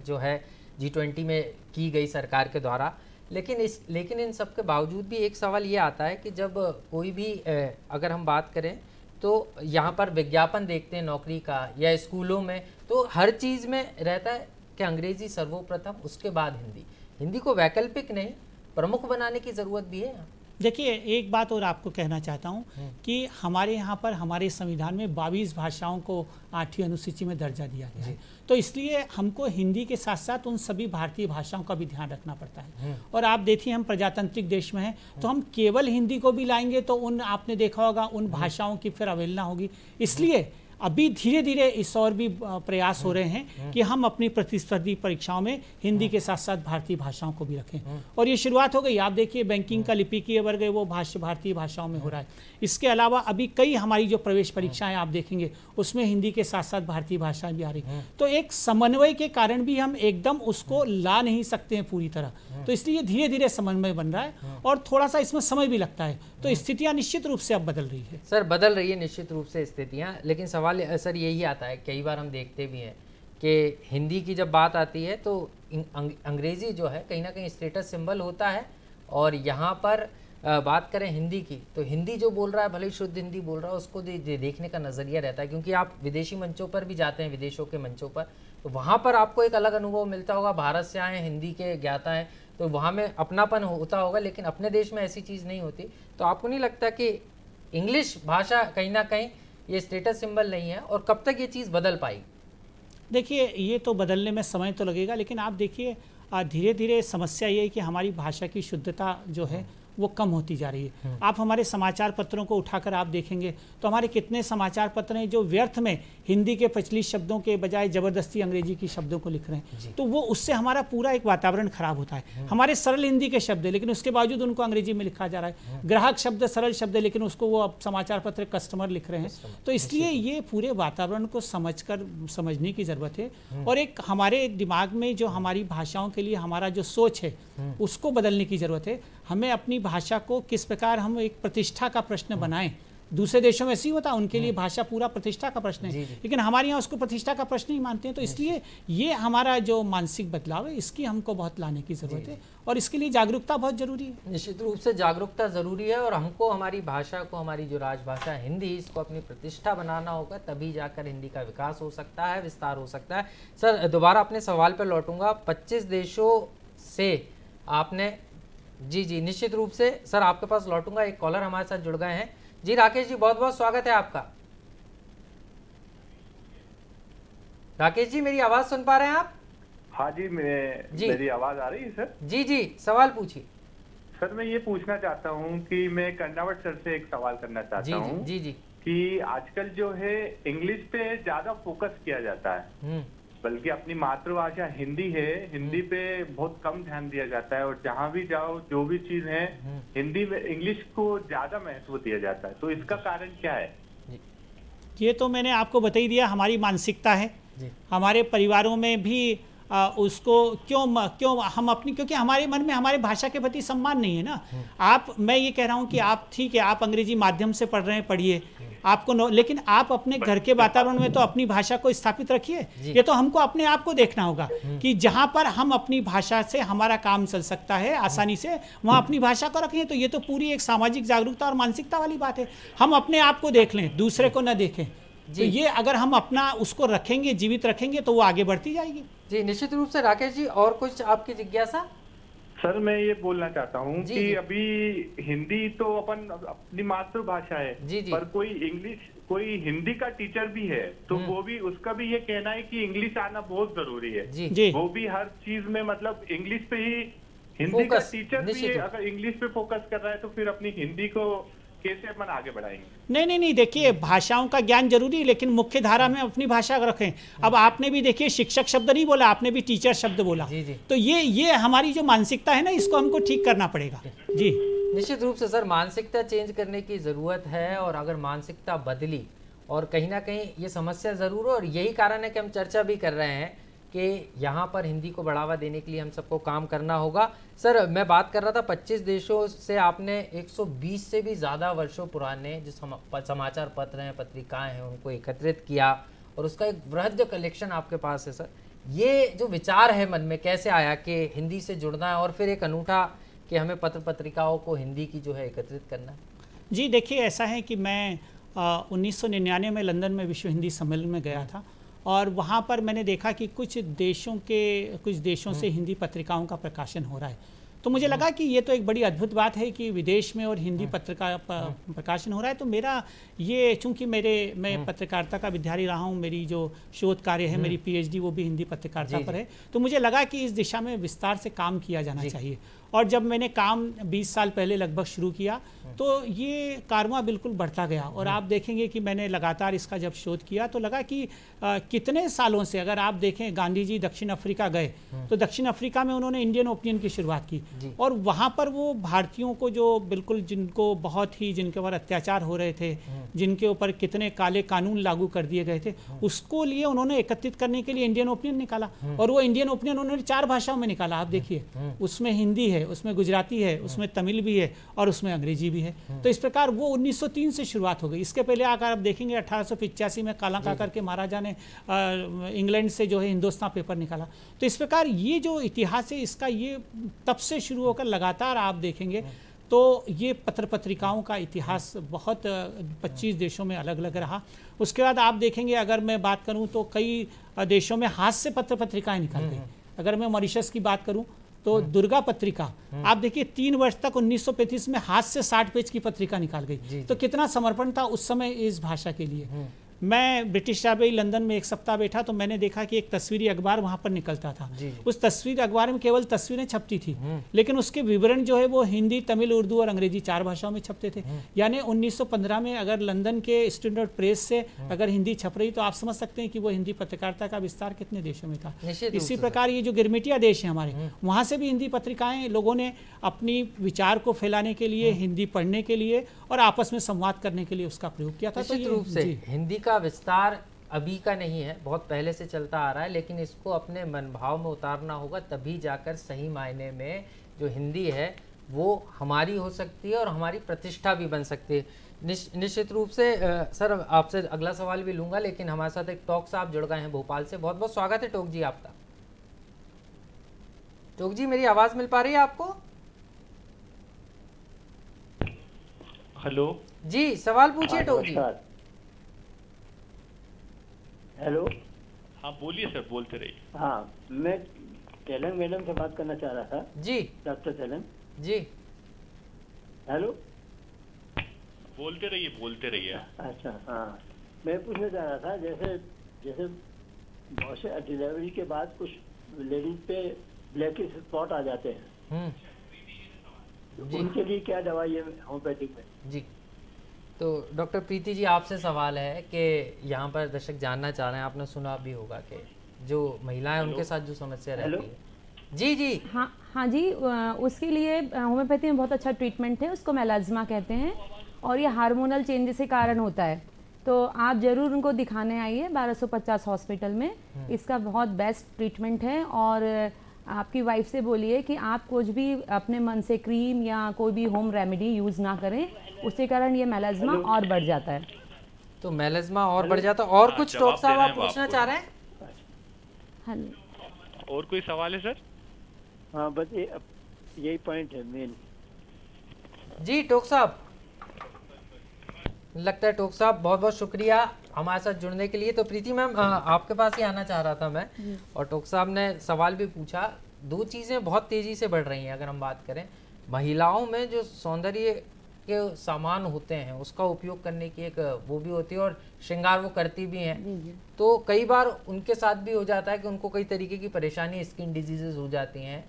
जो है G20 में की गई सरकार के द्वारा, लेकिन इन सब के बावजूद भी एक सवाल ये आता है कि जब कोई भी अगर हम बात करें तो यहाँ पर विज्ञापन देखते हैं नौकरी का या स्कूलों में, तो हर चीज़ में रहता है कि अंग्रेज़ी सर्वप्रथम, उसके बाद हिंदी को वैकल्पिक नहीं प्रमुख बनाने की ज़रूरत भी है। देखिए, एक बात और आपको कहना चाहता हूँ कि हमारे यहाँ पर हमारे संविधान में 22 भाषाओं को 8वीं अनुसूची में दर्जा दिया गया है। तो इसलिए हमको हिंदी के साथ साथ उन सभी भारतीय भाषाओं का भी ध्यान रखना पड़ता है। और आप देखिए, हम प्रजातांत्रिक देश में हैं, तो हम केवल हिंदी को भी लाएंगे तो आपने देखा होगा उन भाषाओं की फिर अवहेलना होगी। इसलिए अभी धीरे धीरे इस और भी प्रयास हो रहे हैं कि हम अपनी प्रतिस्पर्धी परीक्षाओं में हिंदी के साथ साथ भारतीय भाषाओं को भी रखें, और ये शुरुआत हो गई। आप देखिए, बैंकिंग का लिपिकीय वर्ग है वो भारतीय भाषाओं में हो रहा है। इसके अलावा अभी कई हमारी जो प्रवेश परीक्षाएं आप देखेंगे उसमें हिंदी के साथ साथ भारतीय भाषा भी आ रही। तो एक समन्वय के कारण भी हम एकदम उसको ला नहीं सकते हैं पूरी तरह, तो इसलिए धीरे धीरे समन्वय बन रहा है और थोड़ा सा इसमें समय भी लगता है। तो स्थितियाँ निश्चित रूप से अब बदल रही है। सर, बदल रही है निश्चित रूप से स्थितियाँ, लेकिन सवाल सर यही आता है, कई बार हम देखते भी हैं कि हिंदी की जब बात आती है तो अंग्रेज़ी जो है कहीं ना कहीं स्टेटस सिंबल होता है, और यहाँ पर बात करें हिंदी की तो हिंदी जो बोल रहा है, भले ही शुद्ध हिंदी बोल रहा है, उसको देखने का नज़रिया रहता है। क्योंकि आप विदेशी मंचों पर भी जाते हैं, विदेशों के मंचों पर, तो वहाँ पर आपको एक अलग अनुभव मिलता होगा। भारत से आए हिंदी के ज्ञाता हैं तो वहाँ में अपनापन होता होगा, लेकिन अपने देश में ऐसी चीज़ नहीं होती। तो आपको नहीं लगता कि इंग्लिश भाषा कहीं ना कहीं ये स्टेटस सिंबल नहीं है, और कब तक ये चीज़ बदल पाएगी? देखिए, ये तो बदलने में समय तो लगेगा, लेकिन आप देखिए धीरे धीरे समस्या ये है कि हमारी भाषा की शुद्धता जो है वो कम होती जा रही है। आप हमारे समाचार पत्रों को उठाकर आप देखेंगे तो हमारे कितने समाचार पत्र हैं जो व्यर्थ में हिंदी के प्रचलित शब्दों के बजाय ज़बरदस्ती अंग्रेजी की शब्दों को लिख रहे हैं, तो वो उससे हमारा पूरा एक वातावरण खराब होता है। हमारे सरल हिंदी के शब्द है लेकिन उसके बावजूद उनको अंग्रेजी में लिखा जा रहा है। ग्राहक शब्द सरल शब्द है लेकिन उसको वो अब समाचार पत्र कस्टमर लिख रहे हैं। तो इसलिए ये पूरे वातावरण को समझने की ज़रूरत है और एक हमारे दिमाग में जो हमारी भाषाओं के लिए हमारा जो सोच है उसको बदलने की ज़रूरत है। हमें अपनी भाषा को किस प्रकार हम एक प्रतिष्ठा का प्रश्न बनाएं। दूसरे देशों में ऐसे ही होता है, उनके लिए भाषा पूरा प्रतिष्ठा का प्रश्न है, लेकिन हमारे यहाँ उसको प्रतिष्ठा का प्रश्न ही मानते हैं। तो इसलिए ये हमारा जो मानसिक बदलाव है इसकी हमको बहुत लाने की ज़रूरत है और इसके लिए जागरूकता बहुत ज़रूरी है। निश्चित रूप से जागरूकता ज़रूरी है और हमको हमारी भाषा को, हमारी जो राजभाषा हिंदी, इसको अपनी प्रतिष्ठा बनाना होगा, तभी जाकर हिंदी का विकास हो सकता है, विस्तार हो सकता है। सर दोबारा अपने सवाल पर लौटूंगा। 25 देशों से आपने जी निश्चित रूप से सर आपके पास लौटूंगा। एक कॉलर हमारे साथ जुड़ गए हैं। जी राकेश जी, बहुत बहुत स्वागत है आपका। राकेश जी, मेरी आवाज सुन पा रहे हैं आप? हाँ जी, मेरी आवाज आ रही है सर? जी सवाल पूछिए। सर मैं ये पूछना चाहता हूँ कि मैं कर्नावट सर से एक सवाल करना चाहता हूँ जी कि आजकल जो है इंग्लिश पे ज्यादा फोकस किया जाता है, बल्कि अपनी मातृभाषा हिंदी है, हिंदी पे बहुत कम ध्यान दिया जाता है और जहाँ भी जाओ जो भी चीज है हिंदी में, इंग्लिश को ज्यादा महत्व दिया जाता है। तो इसका कारण क्या है? ये तो मैंने आपको बता ही दिया, हमारी मानसिकता है। हमारे परिवारों में भी उसको क्यों हम अपनी, क्योंकि हमारे मन में हमारे भाषा के प्रति सम्मान नहीं है ना। मैं ये कह रहा हूँ कि आप ठीक है, आप अंग्रेजी माध्यम से पढ़ रहे हैं, पढ़िए आपको लेकिन आप अपने घर के वातावरण में तो अपनी भाषा को स्थापित रखिए। ये तो हमको अपने आप को देखना होगा कि जहाँ पर हम अपनी भाषा से हमारा काम चल सकता है आसानी से, वहाँ अपनी भाषा को रखें। तो ये तो पूरी एक सामाजिक जागरूकता और मानसिकता वाली बात है। हम अपने आप को देख लें, दूसरे को न देखें। तो ये अगर हम अपना उसको रखेंगे, जीवित रखेंगे, तो वो आगे बढ़ती जाएगी। जी निश्चित रूप से। राकेश जी, और कुछ आपकी जिज्ञासा? सर मैं ये बोलना चाहता हूँ कि अभी हिंदी तो अपनी मातृभाषा है, पर कोई हिंदी का टीचर भी है तो वो भी, उसका भी ये कहना है कि इंग्लिश आना बहुत जरूरी है। वो भी हर चीज में मतलब इंग्लिश पे ही, हिंदी का टीचर भी अगर इंग्लिश पे फोकस कर रहा है तो फिर अपनी हिंदी को कैसे अपन आगे बढ़ाएंगे? नहीं, देखिए भाषाओं का ज्ञान जरूरी है लेकिन मुख्य धारा में अपनी भाषा रखें। अब आपने भी देखिए शिक्षक शब्द नहीं बोला, आपने भी टीचर शब्द बोला। तो ये हमारी जो मानसिकता है ना, इसको हमको ठीक करना पड़ेगा। जी निश्चित रूप से सर, मानसिकता चेंज करने की जरूरत है और अगर मानसिकता बदली और कहीं ना कहीं ये समस्या जरूर है और यही कारण है कि हम चर्चा भी कर रहे हैं कि यहाँ पर हिंदी को बढ़ावा देने के लिए हम सबको काम करना होगा। सर मैं बात कर रहा था 25 देशों से आपने 120 से भी ज़्यादा वर्षों पुराने जो समाचार पत्र हैं, पत्रिकाएं हैं, उनको एकत्रित किया और उसका एक वृहद कलेक्शन आपके पास है। सर ये जो विचार है मन में कैसे आया कि हिंदी से जुड़ना है और फिर एक अनूठा कि हमें पत्र पत्रिकाओं को हिंदी की जो है एकत्रित करना है? जी देखिए, ऐसा है कि मैं 1999 में लंदन में विश्व हिंदी सम्मेलन में गया था और वहाँ पर मैंने देखा कि कुछ देशों से हिंदी पत्रिकाओं का प्रकाशन हो रहा है। तो मुझे लगा कि ये तो एक बड़ी अद्भुत बात है कि विदेश में और हिंदी पत्रिका प्रकाशन हो रहा है। तो मेरा ये, चूंकि मैं पत्रकारिता का विद्यार्थी रहा हूँ, मेरी जो शोध कार्य है, मेरी PhD वो भी हिंदी पत्रकारिता पर है, तो मुझे लगा कि इस दिशा में विस्तार से काम किया जाना चाहिए। और जब मैंने काम 20 साल पहले लगभग शुरू किया तो ये कारवां बिल्कुल बढ़ता गया और आप देखेंगे कि मैंने लगातार इसका जब शोध किया तो लगा कि कितने सालों से, अगर आप देखें गांधी जी दक्षिण अफ्रीका गए तो दक्षिण अफ्रीका में उन्होंने इंडियन ओपिनियन की शुरुआत की और वहाँ पर वो भारतीयों को जो बिल्कुल जिनके ऊपर अत्याचार हो रहे थे, जिनके ऊपर कितने काले कानून लागू कर दिए गए थे, उसको लिए उन्होंने एकत्रित करने के लिए इंडियन ओपिनियन निकाला और वो इंडियन ओपिनियन उन्होंने 4 भाषाओं में निकाला। आप देखिए, उसमें हिंदी है, उसमें गुजराती है, उसमें तमिल भी है और उसमें अंग्रेजी भी है। तो इस प्रकार वो 1903 से शुरुआत हो गई। इसके पहले अगर आप देखेंगे 1885 में काला काकर के महाराजा ने इंग्लैंड से जो है हिंदुस्तान पेपर निकाला। तो इस प्रकार ये जो इतिहास है इसका, ये तब से शुरू होकर लगातार आप देखेंगे तो ये पत्र पत्रिकाओं का इतिहास बहुत 25 देशों में अलग अलग रहा। उसके बाद आप देखेंगे, अगर मैं बात करूं तो कई देशों में हाथ से पत्र पत्रिकाएं निकल गई। अगर मैं मॉरिशस की बात करूं तो दुर्गा पत्रिका, आप देखिए 3 वर्ष तक 1935 में हाथ से 60 पेज की पत्रिका निकाल गई। तो कितना समर्पण था उस समय इस भाषा के लिए। मैं ब्रिटिश लाइब्रेरी लंदन में एक सप्ताह बैठा तो मैंने देखा कि एक तस्वीरी अखबार वहाँ पर निकलता था। उस तस्वीर अखबार में केवल तस्वीरें छपती थी, लेकिन उसके विवरण जो है वो हिंदी, तमिल, उर्दू और अंग्रेजी 4 भाषाओं में छपते थे। यानी 1915 में अगर लंदन के स्टैंडर्ड प्रेस से अगर हिंदी छप रही तो आप समझ सकते हैं कि वो हिंदी पत्रकारिता का विस्तार कितने देशों में था। इसी प्रकार ये जो गिरमिटिया देश है हमारे, वहाँ से भी हिंदी पत्रिकाएं लोगों ने अपनी विचार को फैलाने के लिए, हिंदी पढ़ने के लिए और आपस में संवाद करने के लिए उसका प्रयोग किया था। निश्चित रूप से हिंदी का विस्तार अभी का नहीं है, बहुत पहले से चलता आ रहा है, लेकिन इसको अपने मनभाव में उतारना होगा, तभी जाकर सही मायने में जो हिंदी है वो हमारी हो सकती है और हमारी प्रतिष्ठा भी बन सकती है। निश्चित रूप से सर आपसे अगला सवाल भी लूंगा, लेकिन हमारे साथ एक टोक साहब जुड़ गए हैं भोपाल से। बहुत बहुत स्वागत है टोक जी आपका। टोक जी मेरी आवाज मिल पा रही है आपको? हेलो जी, सवाल पूछिए टोक जी। हेलो, हाँ बोलिए सर, बोलते रहिए। हाँ, मैं तेलंग मैडम से बात करना चाह रहा था। जी डॉक्टर तेलंग जी। हेलो, बोलते रहिए, बोलते रहिए। अच्छा, हाँ, मैं पूछना चाह रहा था, जैसे बहुत से डिलीवरी के बाद कुछ लेडीज पे ब्लैक स्पॉट आ जाते हैं, उनके लिए क्या दवाई है होम्योपैथिक में? जी, तो डॉक्टर प्रीति जी आपसे सवाल है कि यहाँ पर दर्शक जानना चाह रहे हैं, आपने सुना भी होगा कि जो महिलाएं उनके साथ जो समस्या रहती है। जी जी हाँ जी, उसके लिए होम्योपैथी में बहुत अच्छा ट्रीटमेंट है, उसको मेलाज्मा कहते हैं और ये हार्मोनल चेंजेस के कारण होता है। तो आप ज़रूर उनको दिखाने आइए 1250 हॉस्पिटल में, इसका बहुत बेस्ट ट्रीटमेंट है। और आपकी वाइफ से बोलिए कि आप कुछ भी अपने मन से क्रीम या कोई भी होम रेमेडी यूज़ ना करें, उसके कारण ये मेलाज्मा और बढ़ जाता है। तो मेलाज्मा और बढ़ जाता है। और कुछ टॉक साहब आप पूछना चाह रहे हैं? हेलो, और कोई सवाल है सर? हाँ, बस यही पॉइंट है मेन। जी टोक साहब, लगता है टोक साहब बहुत बहुत शुक्रिया हमारे साथ जुड़ने के लिए। तो प्रीति मैम आपके पास ही आना चाह रहा था मैं, और टोक साहब ने सवाल भी पूछा। 2 चीज़ें बहुत तेज़ी से बढ़ रही हैं अगर हम बात करें। महिलाओं में जो सौंदर्य के सामान होते हैं उसका उपयोग करने की एक वो भी होती है, और श्रृंगार वो करती भी हैं। तो कई बार उनके साथ भी हो जाता है कि उनको कई तरीके की परेशानी, स्किन डिजीजेज हो जाती हैं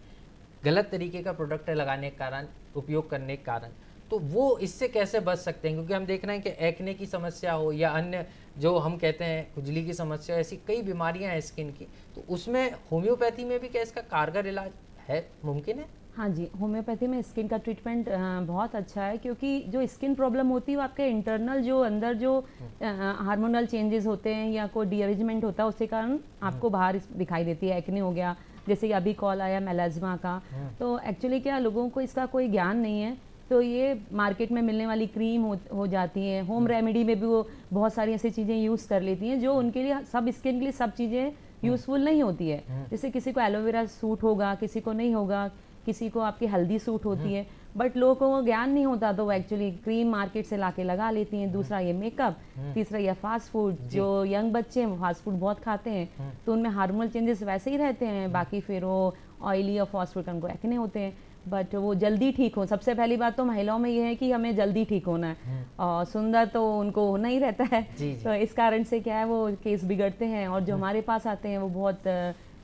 गलत तरीके का प्रोडक्ट लगाने के कारण, उपयोग करने के कारण। तो वो इससे कैसे बच सकते हैं? क्योंकि हम देख रहे हैं कि एक्ने की समस्या हो या अन्य जो हम कहते हैं खुजली की समस्या, ऐसी कई बीमारियां हैं स्किन की, तो उसमें होम्योपैथी में भी क्या इसका कारगर इलाज है, मुमकिन है? हाँ जी, होम्योपैथी में स्किन का ट्रीटमेंट बहुत अच्छा है, क्योंकि जो स्किन प्रॉब्लम होती है वो आपके इंटरनल जो अंदर जो हार्मोनल चेंजेस होते हैं या कोई डीअरेंजमेंट होता है उसके कारण आपको बाहर दिखाई देती है। एक्ने हो गया, जैसे अभी कॉल आया मेलाज्मा का, तो एक्चुअली क्या लोगों को इसका कोई ज्ञान नहीं है, तो ये मार्केट में मिलने वाली क्रीम हो जाती है, होम रेमेडी में भी वो बहुत सारी ऐसी चीज़ें यूज़ कर लेती हैं जो उनके लिए, सब स्किन के लिए सब चीज़ें यूज़फुल नहीं होती है। जैसे किसी को एलोवेरा सूट होगा, किसी को नहीं होगा, किसी को आपकी हल्दी सूट होती है, बट लोगों को ज्ञान नहीं होता तो वो एक्चुअली क्रीम मार्केट से लाके लगा लेती हैं। दूसरा ये मेकअप, तीसरा ये फास्ट फूड, जो यंग बच्चे हैं वो फास्ट फूड बहुत खाते हैं, तो उनमें हार्मोनल चेंजेस वैसे ही रहते हैं, बाकी फिर वो ऑयली और फास्ट फूड उनको एक्ने होते हैं, बट वो जल्दी ठीक हो। सबसे पहली बात तो महिलाओं में ये है कि हमें जल्दी ठीक होना है, और सुंदर तो उनको होना ही रहता है। तो इस कारण से क्या है वो केस बिगड़ते हैं, और जो हमारे पास आते हैं वो बहुत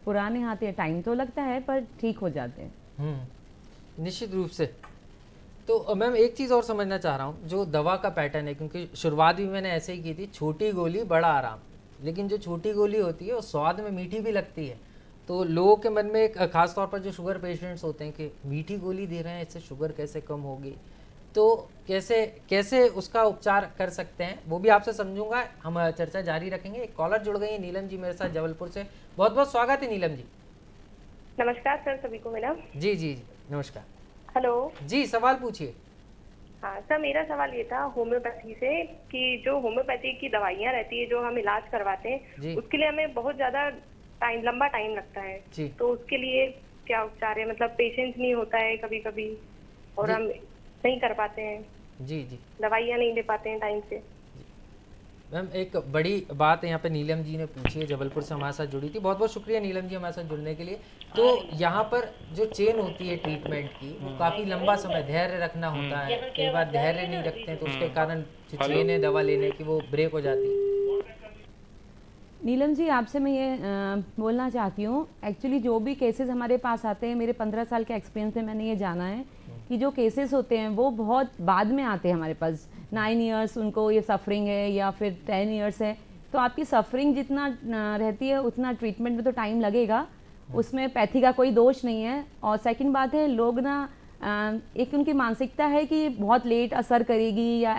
पुराने आते हैं, टाइम तो लगता है पर ठीक हो जाते हैं। निश्चित रूप से। तो मैम एक चीज़ और समझना चाह रहा हूँ, जो दवा का पैटर्न है, क्योंकि शुरुआत भी मैंने ऐसे ही की थी, छोटी गोली बड़ा आराम, लेकिन जो छोटी गोली होती है वो स्वाद में मीठी भी लगती है। तो लोगों के मन में एक खास तौर पर जो शुगर पेशेंट्स होते हैं कि मीठी गोली दे रहे हैं, इससे शुगर कैसे कम होगी, तो कैसे उसका उपचार कर सकते हैं वो भी आपसे समझूंगा। हम चर्चा जारी रखेंगे। एक कॉलर जुड़ गई है नीलम जी मेरे साथ जबलपुर से, बहुत बहुत स्वागत है नीलम जी। नमस्कार सर सभी को मेरा। जी जी नमस्कार। हेलो जी, सवाल पूछिए। हाँ सर, मेरा सवाल ये था होम्योपैथी से कि जो होम्योपैथी की दवाइयाँ रहती है जो हम इलाज करवाते हैं, उसके लिए हमें बहुत ज्यादा लंबा टाइम लगता है, तो उसके लिए क्या उपचार है? मतलब पेशेंस नहीं होता है कभी कभी, और हम नहीं कर पाते हैं, जी दवाइयाँ नहीं ले पाते हैं टाइम से। मैम एक बड़ी बात यहाँ पे नीलम जी ने पूछी है, जबलपुर से हमारे साथ जुड़ी थी, बहुत बहुत शुक्रिया नीलम जी हमारे साथ जुड़ने के लिए। तो यहाँ पर जो चेन होती है ट्रीटमेंट की, वो काफ़ी लंबा समय धैर्य रखना होता है, कई बार धैर्य नहीं रखते हैं तो उसके कारण जो चेन है दवा लेने की वो ब्रेक हो जाती है। नीलम जी, आपसे मैं ये बोलना चाहती हूँ, एक्चुअली जो भी केसेस हमारे पास आते हैं, मेरे 15 साल के एक्सपीरियंस में मैंने ये जाना है कि जो केसेस होते हैं वो बहुत बाद में आते हैं हमारे पास। 9 इयर्स उनको ये सफरिंग है या फिर 10 इयर्स है, तो आपकी सफरिंग जितना रहती है उतना ट्रीटमेंट में तो टाइम लगेगा, उसमें पैथी का कोई दोष नहीं है। और सेकंड बात है, लोग ना एक उनकी मानसिकता है कि बहुत लेट असर करेगी या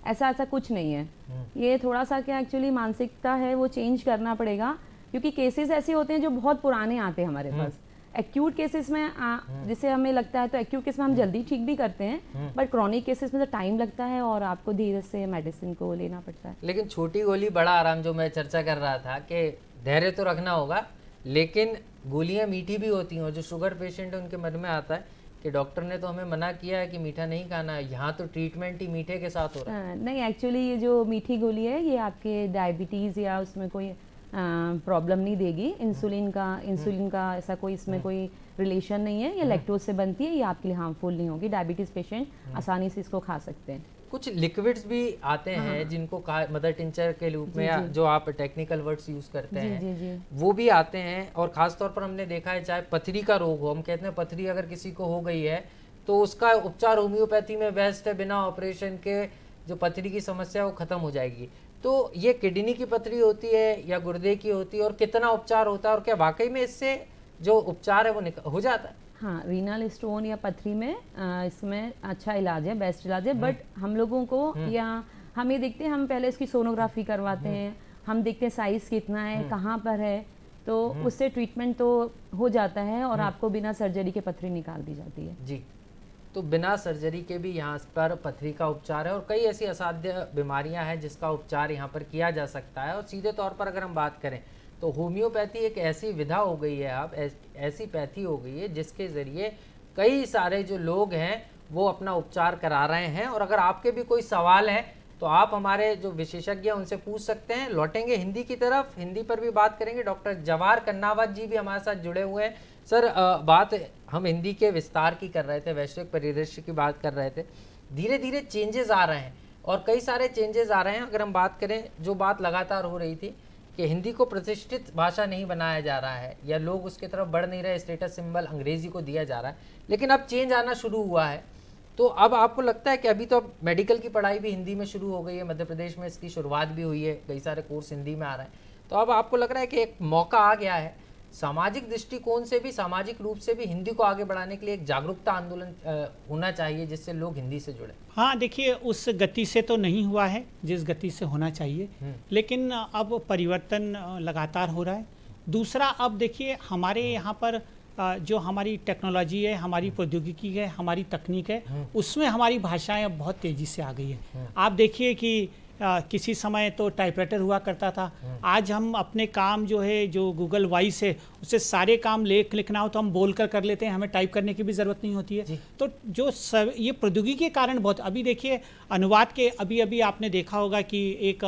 ऐसा कुछ नहीं है। ये थोड़ा सा क्या एक्चुअली मानसिकता है वो चेंज करना पड़ेगा, क्योंकि केसेस ऐसे होते हैं जो बहुत पुराने आते हैं हमारे पास। एक्यूट केसेस में जिसे हमें लगता है तो एक्यूट केस में हम जल्दी ठीक भी करते हैं, बट क्रॉनिक केसेस में तो टाइम लगता है और आपको धीरे से मेडिसिन को लेना पड़ता है। लेकिन छोटी गोली बड़ा आराम, जो मैं चर्चा कर रहा था कि धैर्य तो रखना होगा, लेकिन गोलियां मीठी भी होती हैं। और जो शुगर पेशेंट है उनके मन में आता है कि डॉक्टर ने तो हमें मना किया है कि मीठा नहीं खाना है, यहाँ तो ट्रीटमेंट ही मीठे के साथ हो रहा है। नहीं, एक्चुअली ये जो मीठी गोली है ये आपके डायबिटीज़ या उसमें कोई प्रॉब्लम नहीं देगी। इंसुलिन का ऐसा कोई इसमें कोई रिलेशन नहीं है। ये लैक्टोज से बनती है, ये आपके लिए हार्मफुल नहीं होगी। डायबिटीज़ पेशेंट आसानी से इसको खा सकते हैं। कुछ लिक्विड्स भी आते हैं जिनको मदर टिंचर के रूप में, या जो आप टेक्निकल वर्ड्स यूज करते हैं वो भी आते हैं। और खास तौर पर हमने देखा है, चाहे पथरी का रोग हो, हम कहते हैं पथरी अगर किसी को हो गई है तो उसका उपचार होम्योपैथी में बेस्ट है, बिना ऑपरेशन के जो पथरी की समस्या वो खत्म हो जाएगी। तो ये किडनी की पथरी होती है या गुर्दे की होती है, और कितना उपचार होता है, और क्या वाकई में इससे जो उपचार है वो हो जाता है? हाँ, रीनल स्टोन या पथरी में इसमें अच्छा इलाज है, बेस्ट इलाज है। बट हम लोगों को या हम ये देखते हैं, हम पहले इसकी सोनोग्राफी करवाते हैं, हम देखते हैं साइज कितना है, कहाँ पर है, तो उससे ट्रीटमेंट तो हो जाता है और आपको बिना सर्जरी के पथरी निकाल दी जाती है। जी, तो बिना सर्जरी के भी यहाँ पर पथरी का उपचार है, और कई ऐसी असाध्य बीमारियां हैं जिसका उपचार यहाँ पर किया जा सकता है। और सीधे तौर पर अगर हम बात करें तो होम्योपैथी एक ऐसी विधा हो गई है, अब ऐसी पैथी हो गई है जिसके ज़रिए कई सारे जो लोग हैं वो अपना उपचार करा रहे हैं। और अगर आपके भी कोई सवाल है तो आप हमारे जो विशेषज्ञ हैं उनसे पूछ सकते हैं। लौटेंगे हिंदी की तरफ, हिंदी पर भी बात करेंगे। डॉक्टर जवाहर कन्नावत जी भी हमारे साथ जुड़े हुए हैं। सर, बात हम हिंदी के विस्तार की कर रहे थे, वैश्विक परिदृश्य की बात कर रहे थे। धीरे धीरे चेंजेस आ रहे हैं और कई सारे चेंजेस आ रहे हैं। अगर हम बात करें, जो बात लगातार हो रही थी कि हिंदी को प्रतिष्ठित भाषा नहीं बनाया जा रहा है या लोग उसकी तरफ बढ़ नहीं रहे, स्टेटस सिंबल अंग्रेजी को दिया जा रहा है, लेकिन अब चेंज आना शुरू हुआ है। तो अब आपको लगता है कि अभी तो अब मेडिकल की पढ़ाई भी हिंदी में शुरू हो गई है, मध्य प्रदेश में इसकी शुरुआत भी हुई है, कई सारे कोर्स हिंदी में आ रहे हैं, तो अब आपको लग रहा है कि एक मौका आ गया है सामाजिक दृष्टिकोण से भी, सामाजिक रूप से भी हिंदी को आगे बढ़ाने के लिए एक जागरूकता आंदोलन होना चाहिए जिससे लोग हिंदी से जुड़े? हाँ, देखिए, उस गति से तो नहीं हुआ है जिस गति से होना चाहिए, लेकिन अब परिवर्तन लगातार हो रहा है। दूसरा, अब देखिए हमारे यहाँ पर जो हमारी टेक्नोलॉजी है, हमारी प्रौद्योगिकी है, हमारी तकनीक है, उसमें हमारी भाषाएं अब बहुत तेज़ी से आ गई है। आप देखिए कि किसी समय तो टाइपराइटर हुआ करता था, आज हम अपने काम जो है, जो गूगल वॉइस है, उससे सारे काम लिखना हो तो हम बोल कर लेते हैं, हमें टाइप करने की भी ज़रूरत नहीं होती है। तो जो ये प्रौद्योगिकी के कारण बहुत, अभी देखिए अनुवाद के, अभी आपने देखा होगा कि एक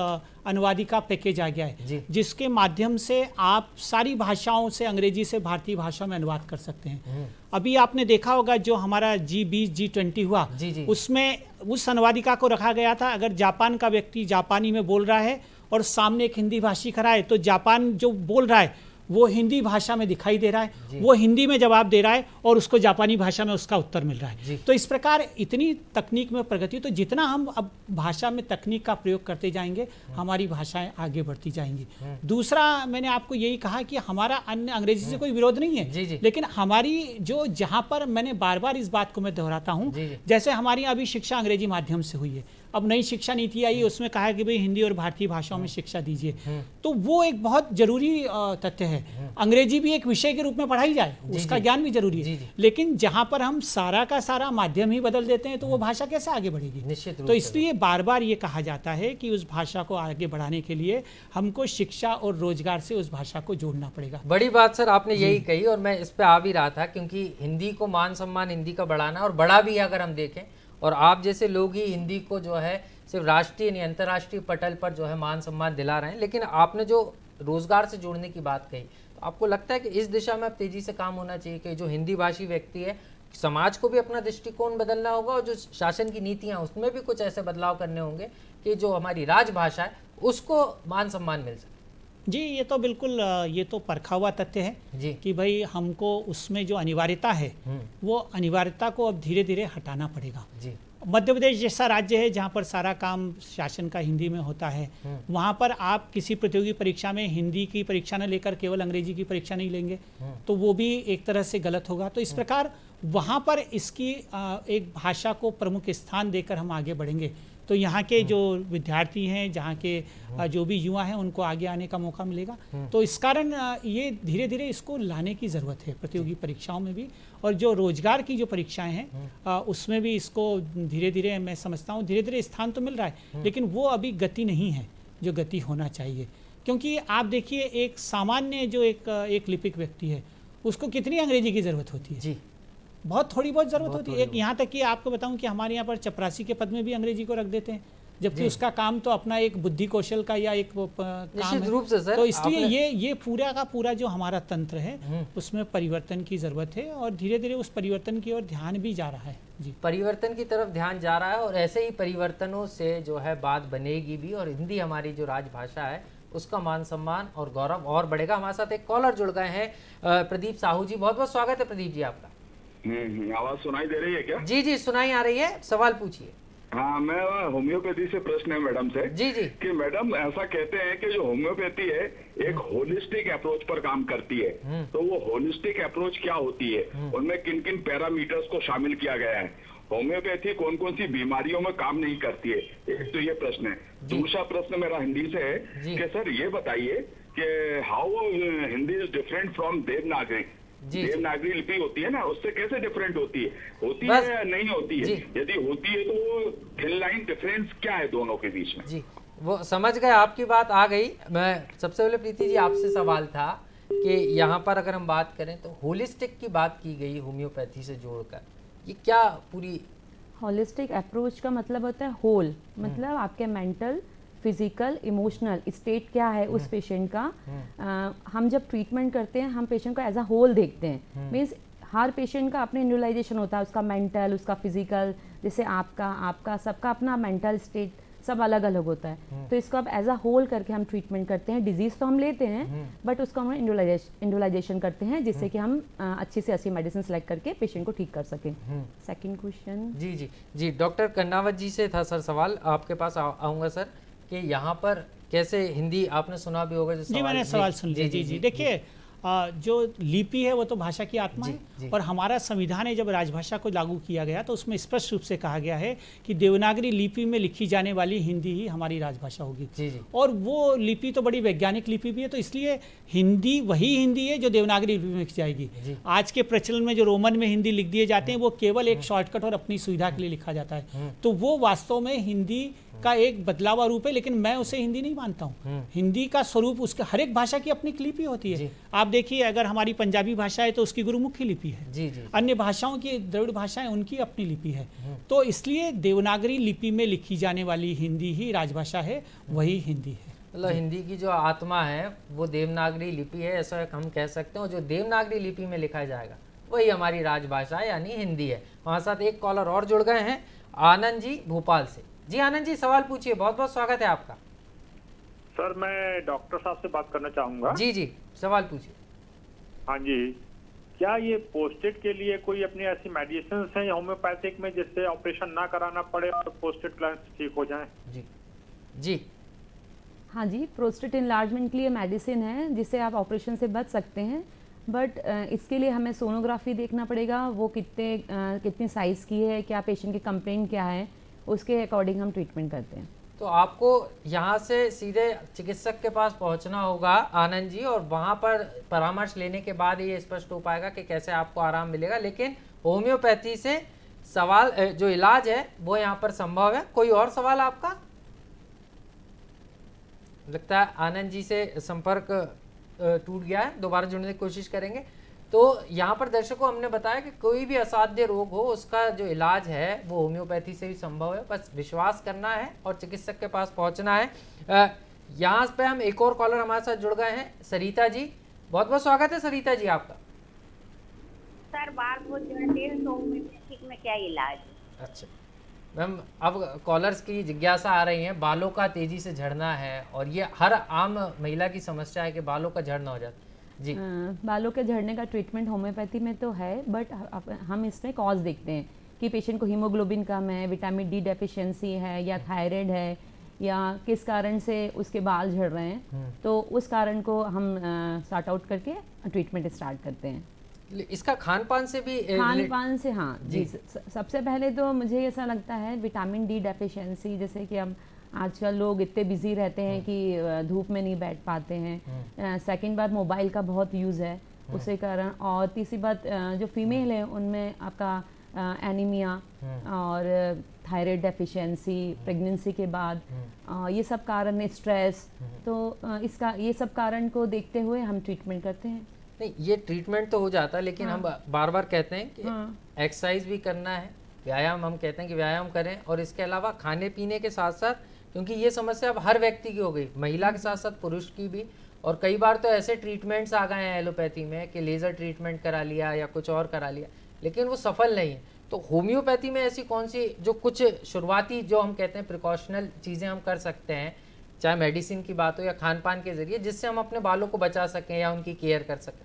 अनुवादिका पैकेज आ गया है जिसके माध्यम से आप सारी भाषाओं से, अंग्रेजी से भारतीय भाषा में अनुवाद कर सकते हैं। अभी आपने देखा होगा जो हमारा G20 G20 हुआ, उसमें उस अनुवादिका को रखा गया था, अगर जापान का व्यक्ति जापानी में बोल रहा है और सामने एक हिंदी भाषी खड़ा है तो जापान जो बोल रहा है वो हिंदी भाषा में दिखाई दे रहा है, वो हिंदी में जवाब दे रहा है और उसको जापानी भाषा में उसका उत्तर मिल रहा है। तो इस प्रकार इतनी तकनीक में प्रगति, तो जितना हम अब भाषा में तकनीक का प्रयोग करते जाएंगे हमारी भाषाएं आगे बढ़ती जाएंगी। दूसरा, मैंने आपको यही कहा कि हमारा अन्य अंग्रेजी से कोई विरोध नहीं है, लेकिन हमारी जो, जहाँ पर मैंने बार बार इस बात को मैं दोहराता हूँ, जैसे हमारी अभी शिक्षा अंग्रेजी माध्यम से हुई है, अब नई शिक्षा नीति आई है, उसमें कहा है कि भाई हिंदी और भारतीय भाषाओं में शिक्षा दीजिए, तो वो एक बहुत जरूरी तथ्य है। अंग्रेजी भी एक विषय के रूप में पढ़ाई जाए, उसका ज्ञान भी जरूरी है, लेकिन जहां पर हम सारा का सारा माध्यम ही बदल देते हैं तो वो भाषा कैसे आगे बढ़ेगी? निश्चित रूप से। तो इसलिए बार बार ये कहा जाता है कि उस भाषा को आगे बढ़ाने के लिए हमको शिक्षा और रोजगार से उस भाषा को जोड़ना पड़ेगा। बड़ी बात सर आपने यही कही, और मैं इस पे आ भी रहा था, क्योंकि हिंदी को मान सम्मान हिंदी का बढ़ाना, और बड़ा भी है अगर हम देखें, और आप जैसे लोग ही हिंदी को जो है सिर्फ राष्ट्रीय नहीं अंतर्राष्ट्रीय पटल पर जो है मान सम्मान दिला रहे हैं। लेकिन आपने जो रोजगार से जोड़ने की बात कही, तो आपको लगता है कि इस दिशा में अब तेजी से काम होना चाहिए कि जो हिंदी भाषी व्यक्ति है, समाज को भी अपना दृष्टिकोण बदलना होगा और जो शासन की नीतियां उसमें भी कुछ ऐसे बदलाव करने होंगे कि जो हमारी राजभाषा है उसको मान सम्मान मिल सके? जी, ये तो बिल्कुल ये तो परखा हुआ तथ्य है कि भाई हमको उसमें जो अनिवार्यता है वो अनिवार्यता को अब धीरे धीरे हटाना पड़ेगा। मध्य प्रदेश जैसा राज्य है जहाँ पर सारा काम शासन का हिंदी में होता है, वहाँ पर आप किसी प्रतियोगी परीक्षा में हिंदी की परीक्षा न लेकर केवल अंग्रेजी की परीक्षा नहीं लेंगे तो वो भी एक तरह से गलत होगा। तो इस प्रकार वहाँ पर इसकी एक भाषा को प्रमुख स्थान देकर हम आगे बढ़ेंगे तो यहाँ के जो विद्यार्थी हैं, जहाँ के जो भी युवा हैं, उनको आगे आने का मौका मिलेगा। तो इस कारण ये धीरे धीरे इसको लाने की ज़रूरत है प्रतियोगी परीक्षाओं में भी, और जो रोजगार की जो परीक्षाएं हैं उसमें भी इसको धीरे धीरे, मैं समझता हूँ धीरे धीरे स्थान तो मिल रहा है, लेकिन वो अभी गति नहीं है जो गति होना चाहिए। क्योंकि आप देखिए एक सामान्य जो एक लिपिक व्यक्ति है उसको कितनी अंग्रेजी की ज़रूरत होती है? बहुत थोड़ी बहुत ज़रूरत होती है। एक यहाँ तक कि आपको बताऊं कि हमारे यहाँ पर चपरासी के पद में भी अंग्रेजी को रख देते हैं, जबकि उसका काम तो अपना एक बुद्धि कौशल का या एक काम है। रूप से सर, तो इसलिए ये पूरा का पूरा जो हमारा तंत्र है उसमें परिवर्तन की ज़रूरत है और धीरे धीरे उस परिवर्तन की ओर ध्यान भी जा रहा है। जी, परिवर्तन की तरफ ध्यान जा रहा है और ऐसे ही परिवर्तनों से जो है बात बनेगी भी और हिंदी हमारी जो राजभाषा है उसका मान सम्मान और गौरव और बढ़ेगा। हमारे साथ एक कॉलर जुड़ गए हैं, प्रदीप साहू जी, बहुत बहुत स्वागत है प्रदीप जी आपका। आवाज सुनाई दे रही है क्या? जी जी सुनाई आ रही है, सवाल पूछिए। हाँ, मैं होम्योपैथी से प्रश्न है मैडम से। जी जी। कि मैडम ऐसा कहते हैं कि जो होम्योपैथी है एक होलिस्टिक अप्रोच पर काम करती है, तो वो होलिस्टिक अप्रोच क्या होती है, उनमें किन किन पैरामीटर्स को शामिल किया गया है, होम्योपैथी कौन कौन सी बीमारियों में काम नहीं करती है? एक तो ये प्रश्न है। दूसरा प्रश्न मेरा हिंदी से है कि सर ये बताइए कि how Hindi is different from Devanagari. Devanagari लिपि होती है ना, उससे कैसे डिफरेंट होती है या नहीं होती है? यदि होती है तो वो थिन लाइन डिफरेंस क्या है दोनों के बीच में? जी, वो समझ गए, आपकी बात आ गई। मैं सबसे पहले प्रीति जी आपसे सवाल था कि यहाँ पर अगर हम बात करें तो होलिस्टिक की बात की गई होम्योपैथी से जोड़कर, ये क्या पूरी होलिस्टिक अप्रोच का मतलब होता है होल, मतलब आपके मेंटल, फिजिकल, इमोशनल स्टेट क्या है उस पेशेंट का। हम जब ट्रीटमेंट करते हैं हम पेशेंट को एज अ होल देखते हैं। मीन्स हर पेशेंट का अपने इंडिविजुअलाइजेशन होता है, उसका मेंटल, उसका फिजिकल, जैसे आपका सबका अपना मेंटल स्टेट सब अलग अलग होता है। तो इसको अब एज अ होल करके हम ट्रीटमेंट करते हैं। डिजीज तो हम लेते हैं बट उसको हम इंडिविजुअलाइजेशन करते हैं जिससे कि हम अच्छी से अच्छी मेडिसिन सेलेक्ट करके पेशेंट को ठीक कर सकें। Second question. जी जी जी, डॉक्टर कर्नावत जी से था सर सवाल, आपके पास आऊँगा सर, कि यहाँ पर कैसे हिंदी आपने सुना भी होगा। जी, मैंने सवाल सुन लिया। जी जी, देखिए जो लिपि है वो तो भाषा की आत्मा है और हमारा संविधान है जब राजभाषा को लागू किया गया तो उसमें स्पष्ट रूप से कहा गया है कि देवनागरी लिपि में लिखी जाने वाली हिंदी ही हमारी राजभाषा होगी। और वो लिपि तो बड़ी वैज्ञानिक लिपि भी है, तो इसलिए हिंदी वही हिंदी है जो देवनागरी लिपि में लिखी जाएगी। आज के प्रचलन में जो रोमन में हिंदी लिख दिए जाते हैं वो केवल एक शॉर्टकट और अपनी सुविधा के लिए लिखा जाता है, तो वो वास्तव में हिंदी का एक बदलावा रूप है, लेकिन मैं उसे हिंदी नहीं मानता हूँ। हिंदी का स्वरूप उसके हर एक भाषा की अपनी लिपि होती है। आप देखिए अगर हमारी पंजाबी भाषा है तो उसकी गुरुमुखी लिपि है। अन्य भाषाओं की द्रविड़ भाषाएं उनकी अपनी लिपि है। तो इसलिए देवनागरी लिपि में लिखी जाने वाली हिंदी ही राजभाषा है, वही हिंदी है। मतलब हिंदी की जो आत्मा है वो देवनागरी लिपि है, ऐसा हम कह सकते हैं। जो देवनागरी लिपि में लिखा जाएगा वही हमारी राजभाषा यानी हिंदी है। हमारे साथ एक कॉलर और जुड़ गए हैं, आनंद जी भोपाल से। जी आनंद जी सवाल पूछिए, बहुत बहुत स्वागत है आपका। सर मैं डॉक्टर साहब से बात करना चाहूंगा। जी जी सवाल पूछिए। हाँ जी, क्या ये पोस्टेड के लिए कोई अपनी ऐसी मेडिसिन है होम्योपैथिक में जिससे ऑपरेशन ना कराना पड़े और पोस्टेड क्लाइंट्स ठीक हो जाएं? जी जी हाँ जी, प्रोस्टेट इनलार्जमेंट के लिए मेडिसिन है जिससे आप ऑपरेशन से बच सकते हैं, बट इसके लिए हमें सोनोग्राफी देखना पड़ेगा, वो कितनी साइज़ की है, क्या पेशेंट की कंप्लेंट क्या है, उसके अकॉर्डिंग हम ट्रीटमेंट करते हैं। तो आपको यहाँ से सीधे चिकित्सक के पास पहुँचना होगा आनंद जी, और वहाँ पर परामर्श लेने के बाद ये स्पष्ट हो पाएगा कि कैसे आपको आराम मिलेगा। लेकिन होम्योपैथी से सवाल जो इलाज है वो यहाँ पर संभव है। कोई और सवाल आपका? लगता है आनंद जी से संपर्क टूट गया है, दोबारा जुड़ने की कोशिश करेंगे। तो यहाँ पर दर्शकों हमने बताया कि कोई भी असाध्य रोग हो उसका जो इलाज है वो होम्योपैथी से भी संभव है, बस विश्वास करना है और चिकित्सक के पास पहुँचना है। यहाँ पे हम एक और कॉलर हमारे साथ जुड़ गए हैं, सरिता जी, बहुत बहुत स्वागत है सरिता जी आपका। सर बार होम्योपैथिक में क्या इलाज? अच्छा, मैम अब कॉलर्स की जिज्ञासा आ रही है, बालों का तेजी से झड़ना है और ये हर आम महिला की समस्या है कि बालों का झड़ना हो जाता है जी। बालों के झड़ने का ट्रीटमेंट होम्योपैथी में तो है, बट हम इसमें कॉज देखते हैं कि पेशेंट को हीमोग्लोबिन कम है, विटामिन डी डेफिशिएंसी है या थायराइड है या किस कारण से उसके बाल झड़ रहे हैं, तो उस कारण को हम सॉर्ट आउट करके ट्रीटमेंट स्टार्ट करते हैं। इसका खान पान से भी खान से हाँ जी। सबसे पहले तो मुझे ऐसा लगता है विटामिन डी डेफिशिएंसी, जैसे कि हम आजकल लोग इतने बिजी रहते हैं कि धूप में नहीं बैठ पाते हैं। सेकंड बात मोबाइल का बहुत यूज़ है उसके कारण, और तीसरी बात जो फीमेल है उनमें आपका एनीमिया और थायराइड डेफिशिएंसी प्रेगनेंसी के बाद, ये सब कारण है, स्ट्रेस, तो इसका ये सब कारण को देखते हुए हम ट्रीटमेंट करते हैं। नहीं, ये ट्रीटमेंट तो हो जाता है, लेकिन हम बार बार कहते हैं कि एक्सरसाइज भी करना है, व्यायाम हम कहते हैं कि व्यायाम करें, और इसके अलावा खाने पीने के साथ साथ, क्योंकि ये समस्या अब हर व्यक्ति की हो गई, महिला के साथ साथ पुरुष की भी, और कई बार तो ऐसे ट्रीटमेंट्स आ गए हैं एलोपैथी में कि लेज़र ट्रीटमेंट करा लिया या कुछ और करा लिया, लेकिन वो सफल नहीं है। तो होम्योपैथी में ऐसी कौन सी जो कुछ शुरुआती जो हम कहते हैं प्रिकॉशनल चीज़ें हम कर सकते हैं, चाहे मेडिसिन की बात हो या खान पान के जरिए, जिससे हम अपने बालों को बचा सकें या उनकी केयर कर सकें?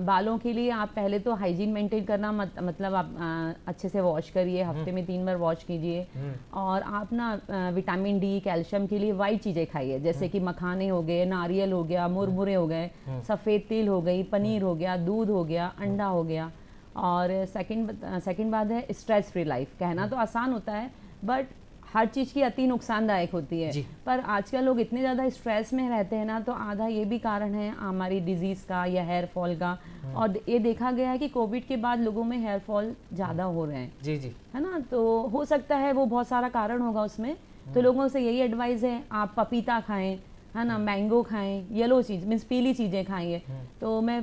बालों के लिए आप पहले तो हाइजीन मेंटेन करना मतलब आप अच्छे से वॉश करिए, हफ्ते में 3 बार वॉश कीजिए, और आप ना विटामिन डी कैल्शियम के लिए वाइट चीज़ें खाइए, जैसे कि मखाने हो गए, नारियल हो गया, मुरमुरे हो गए, सफ़ेद तिल हो गई, पनीर हो गया, दूध हो गया, अंडा हो गया। और सेकंड बात है स्ट्रेस फ्री लाइफ। कहना तो आसान होता है बट हर चीज़ की अति नुकसानदायक होती है, पर आजकल लोग इतने ज़्यादा स्ट्रेस में रहते हैं ना, तो आधा ये भी कारण है हमारी डिजीज़ का या हेयर फॉल का। और ये देखा गया है कि कोविड के बाद लोगों में हेयर फॉल ज़्यादा हो रहे हैं जी जी, है ना, तो हो सकता है वो बहुत सारा कारण होगा उसमें। तो लोगों से यही एडवाइस है, आप पपीता खाएं, है ना, मैंगो खाएं, येलो चीज़ मीन्स पीली चीज़ें खाइए। तो मैं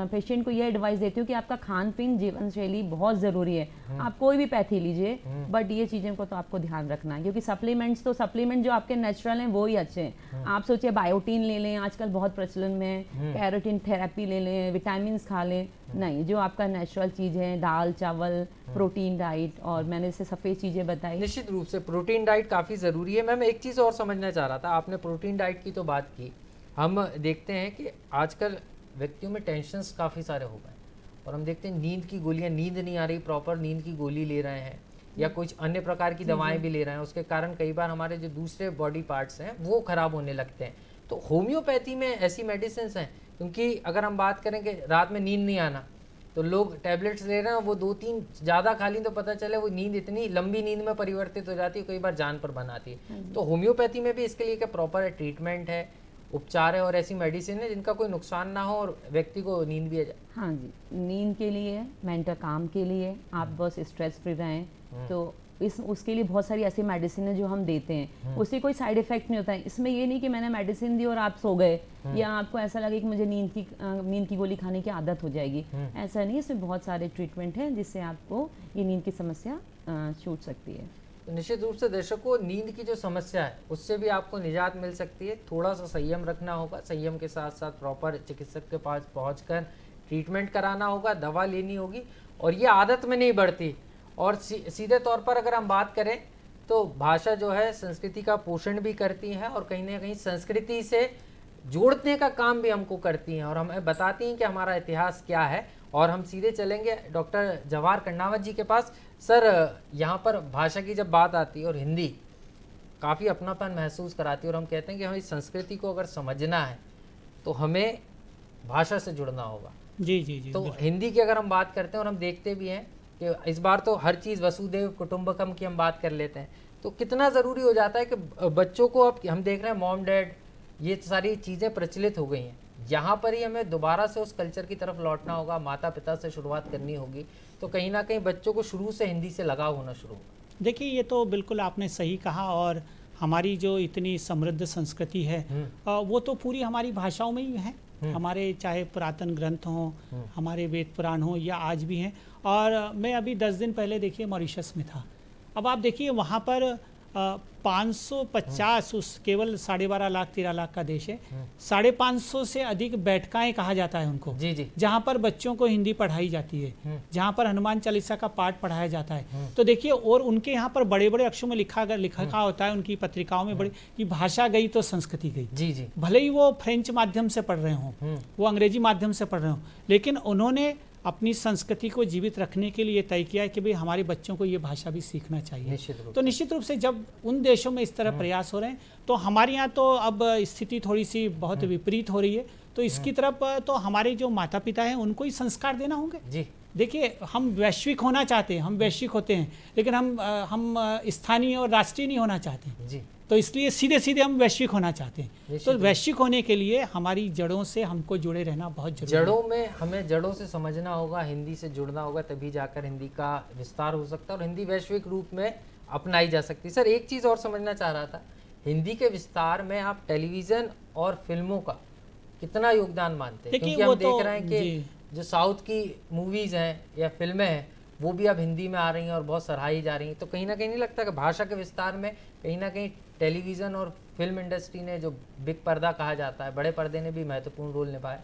पेशेंट को ये एडवाइस देती हूँ कि आपका खान पीन जीवन शैली बहुत ज़रूरी है। आप कोई भी पैथी लीजिए, बट ये चीज़ों को तो आपको ध्यान रखना है, क्योंकि सप्लीमेंट जो आपके नेचुरल हैं वो ही अच्छे हैं। आप सोचिए बायोटीन ले लें, आजकल बहुत प्रचलन में है, कैरोटीन थेरेपी ले लें, विटामिन खा लें, नहीं, जो आपका नेचुरल चीज़ है, दाल चावल, प्रोटीन डाइट, और मैंने इससे सफ़ेद चीज़ें बताई। निश्चित रूप से प्रोटीन डाइट काफ़ी ज़रूरी है। मैं एक चीज़ और समझना चाह रहा था, आपने प्रोटीन डाइट की तो बात की, हम देखते हैं कि आजकल व्यक्तियों में टेंशन्स काफ़ी सारे हो गए, और हम देखते हैं नींद की गोलियां, नींद नहीं आ रही, प्रॉपर नींद की गोली ले रहे हैं या कुछ अन्य प्रकार की दवाएं भी ले रहे हैं, उसके कारण कई बार हमारे जो दूसरे बॉडी पार्ट्स हैं वो ख़राब होने लगते हैं। तो होम्योपैथी में ऐसी मेडिसिन हैं, क्योंकि अगर हम बात करें कि रात में नींद नहीं आना, तो लोग टैबलेट्स ले रहे हैं, वो 2-3 ज़्यादा खा ली तो पता चले वो नींद इतनी लंबी नींद में परिवर्तित हो जाती है, कई बार जान पर बनाती है। तो होम्योपैथी में भी इसके लिए क्या प्रॉपर ट्रीटमेंट है, उपचार है, और ऐसी मेडिसिन है जिनका कोई नुकसान ना हो और व्यक्ति को नींद भी आ जाए? हाँ जी, नींद के लिए, मेंटल काम के लिए, आप बस स्ट्रेस फ्री रहें, तो उसके लिए बहुत सारी ऐसी मेडिसिन है जो हम देते हैं, उससे कोई साइड इफेक्ट नहीं होता है। इसमें ये नहीं कि मैंने मेडिसिन दी और आप सो गए या आपको ऐसा लगे कि मुझे नींद की गोली खाने की आदत हो जाएगी, ऐसा नहीं। इसमें बहुत सारे ट्रीटमेंट हैं जिससे आपको ये नींद की समस्या छूट सकती है। तो निश्चित रूप से दर्शकों, नींद की जो समस्या है उससे भी आपको निजात मिल सकती है। थोड़ा सा संयम रखना होगा, संयम के साथ साथ प्रॉपर चिकित्सक के पास पहुंचकर ट्रीटमेंट कराना होगा, दवा लेनी होगी, और ये आदत में नहीं बढ़ती। और सीधे तौर पर अगर हम बात करें तो भाषा जो है संस्कृति का पोषण भी करती है, और कहीं ना कहीं संस्कृति से जोड़ने का काम भी हमको करती हैं, और हमें बताती हैं कि हमारा इतिहास क्या है। और हम सीधे चलेंगे डॉक्टर जवाहर कर्नावत जी के पास। सर, यहाँ पर भाषा की जब बात आती है और हिंदी काफ़ी अपनापन महसूस कराती है, और हम कहते हैं कि हमें संस्कृति को अगर समझना है तो हमें भाषा से जुड़ना होगा। जी जी जी। तो हिंदी की अगर हम बात करते हैं, और हम देखते भी हैं कि इस बार तो हर चीज़ वसुदेव कुटुंबकम की हम बात कर लेते हैं, तो कितना ज़रूरी हो जाता है कि बच्चों को, अब हम देख रहे हैं मॉम डैड, ये सारी चीज़ें प्रचलित हो गई हैं, यहाँ पर ही हमें दोबारा से उस कल्चर की तरफ लौटना होगा, माता पिता से शुरुआत करनी होगी, तो कहीं ना कहीं बच्चों को शुरू से हिंदी से लगाव होना शुरू होगा। देखिए, ये तो बिल्कुल आपने सही कहा, और हमारी जो इतनी समृद्ध संस्कृति है वो तो पूरी हमारी भाषाओं में ही है। हमारे चाहे पुरातन ग्रंथ हों, हमारे वेद पुराण हों, या आज भी हैं। और मैं अभी 10 दिन पहले देखिए मॉरिशस में था। अब आप देखिए वहाँ पर 550 उस केवल 12.5 लाख 13 लाख का देश है, 550 से अधिक बैठकाएं कहा जाता है उनको, जी। जहाँ पर बच्चों को हिंदी पढ़ाई जाती है, जहाँ पर हनुमान चालीसा का पाठ पढ़ाया जाता है। तो देखिए, और उनके यहाँ पर बड़े बड़े अक्षरों में लिखा होता है उनकी पत्रिकाओं में बड़ी कि भाषा गई तो संस्कृति गई। जी। भले ही वो फ्रेंच माध्यम से पढ़ रहे हों, वो अंग्रेजी माध्यम से पढ़ रहे हों, लेकिन उन्होंने अपनी संस्कृति को जीवित रखने के लिए तय किया है कि भाई हमारे बच्चों को ये भाषा भी सीखना चाहिए। तो निश्चित रूप से जब उन देशों में इस तरह प्रयास हो रहे हैं, तो हमारे यहाँ तो अब स्थिति थोड़ी सी बहुत विपरीत हो रही है। तो इसकी तरफ तो हमारे जो माता पिता हैं उनको ही संस्कार देना होंगे। जी देखिए, हम वैश्विक होना चाहते हैं, हम वैश्विक होते हैं, लेकिन हम स्थानीय और राष्ट्रीय नहीं होना चाहते जी। तो इसलिए सीधे सीधे हम वैश्विक होना चाहते हैं। तो वैश्विक होने के लिए हमारी जड़ों से हमको जुड़े रहना बहुत जरूरी है। जड़ों में हमें जड़ों से समझना होगा, हिंदी से जुड़ना होगा, तभी जाकर हिंदी का विस्तार हो सकता है और हिंदी वैश्विक रूप में अपनाई जा सकती है। सर, एक चीज़ और समझना चाह रहा था, हिंदी के विस्तार में आप टेलीविज़न और फिल्मों का कितना योगदान मानते हैं? क्योंकि हम देख रहे हैं कि जो साउथ की मूवीज़ हैं या फिल्में हैं वो भी अब हिंदी में आ रही हैं और बहुत सराही जा रही हैं। तो कहीं ना कहीं नहीं लगता कि भाषा के विस्तार में कहीं ना कहीं टेलीविज़न और फिल्म इंडस्ट्री ने, जो बिग पर्दा कहा जाता है, बड़े पर्दे ने भी महत्वपूर्ण रोल निभाया?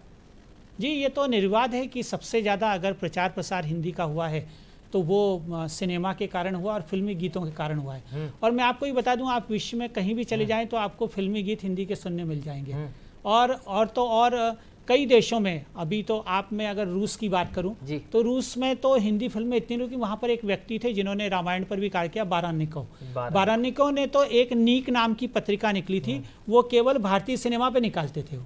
जी, ये तो निर्विवाद है कि सबसे ज़्यादा अगर प्रचार प्रसार हिंदी का हुआ है तो वो सिनेमा के कारण हुआ और फिल्मी गीतों के कारण हुआ है। और मैं आपको ये बता दूं, आप विश्व में कहीं भी चले जाएं तो आपको फिल्मी गीत हिंदी के सुनने मिल जाएंगे। और कई देशों में, अभी तो आप मैं अगर रूस की बात करूं तो रूस में तो हिंदी फिल्में इतनी रुकी, वहाँ पर एक व्यक्ति थे जिन्होंने रामायण पर भी कार्य किया, बारानिकोव ने तो एक नीक नाम की पत्रिका निकली थी, वो केवल भारतीय सिनेमा पे निकालते थे।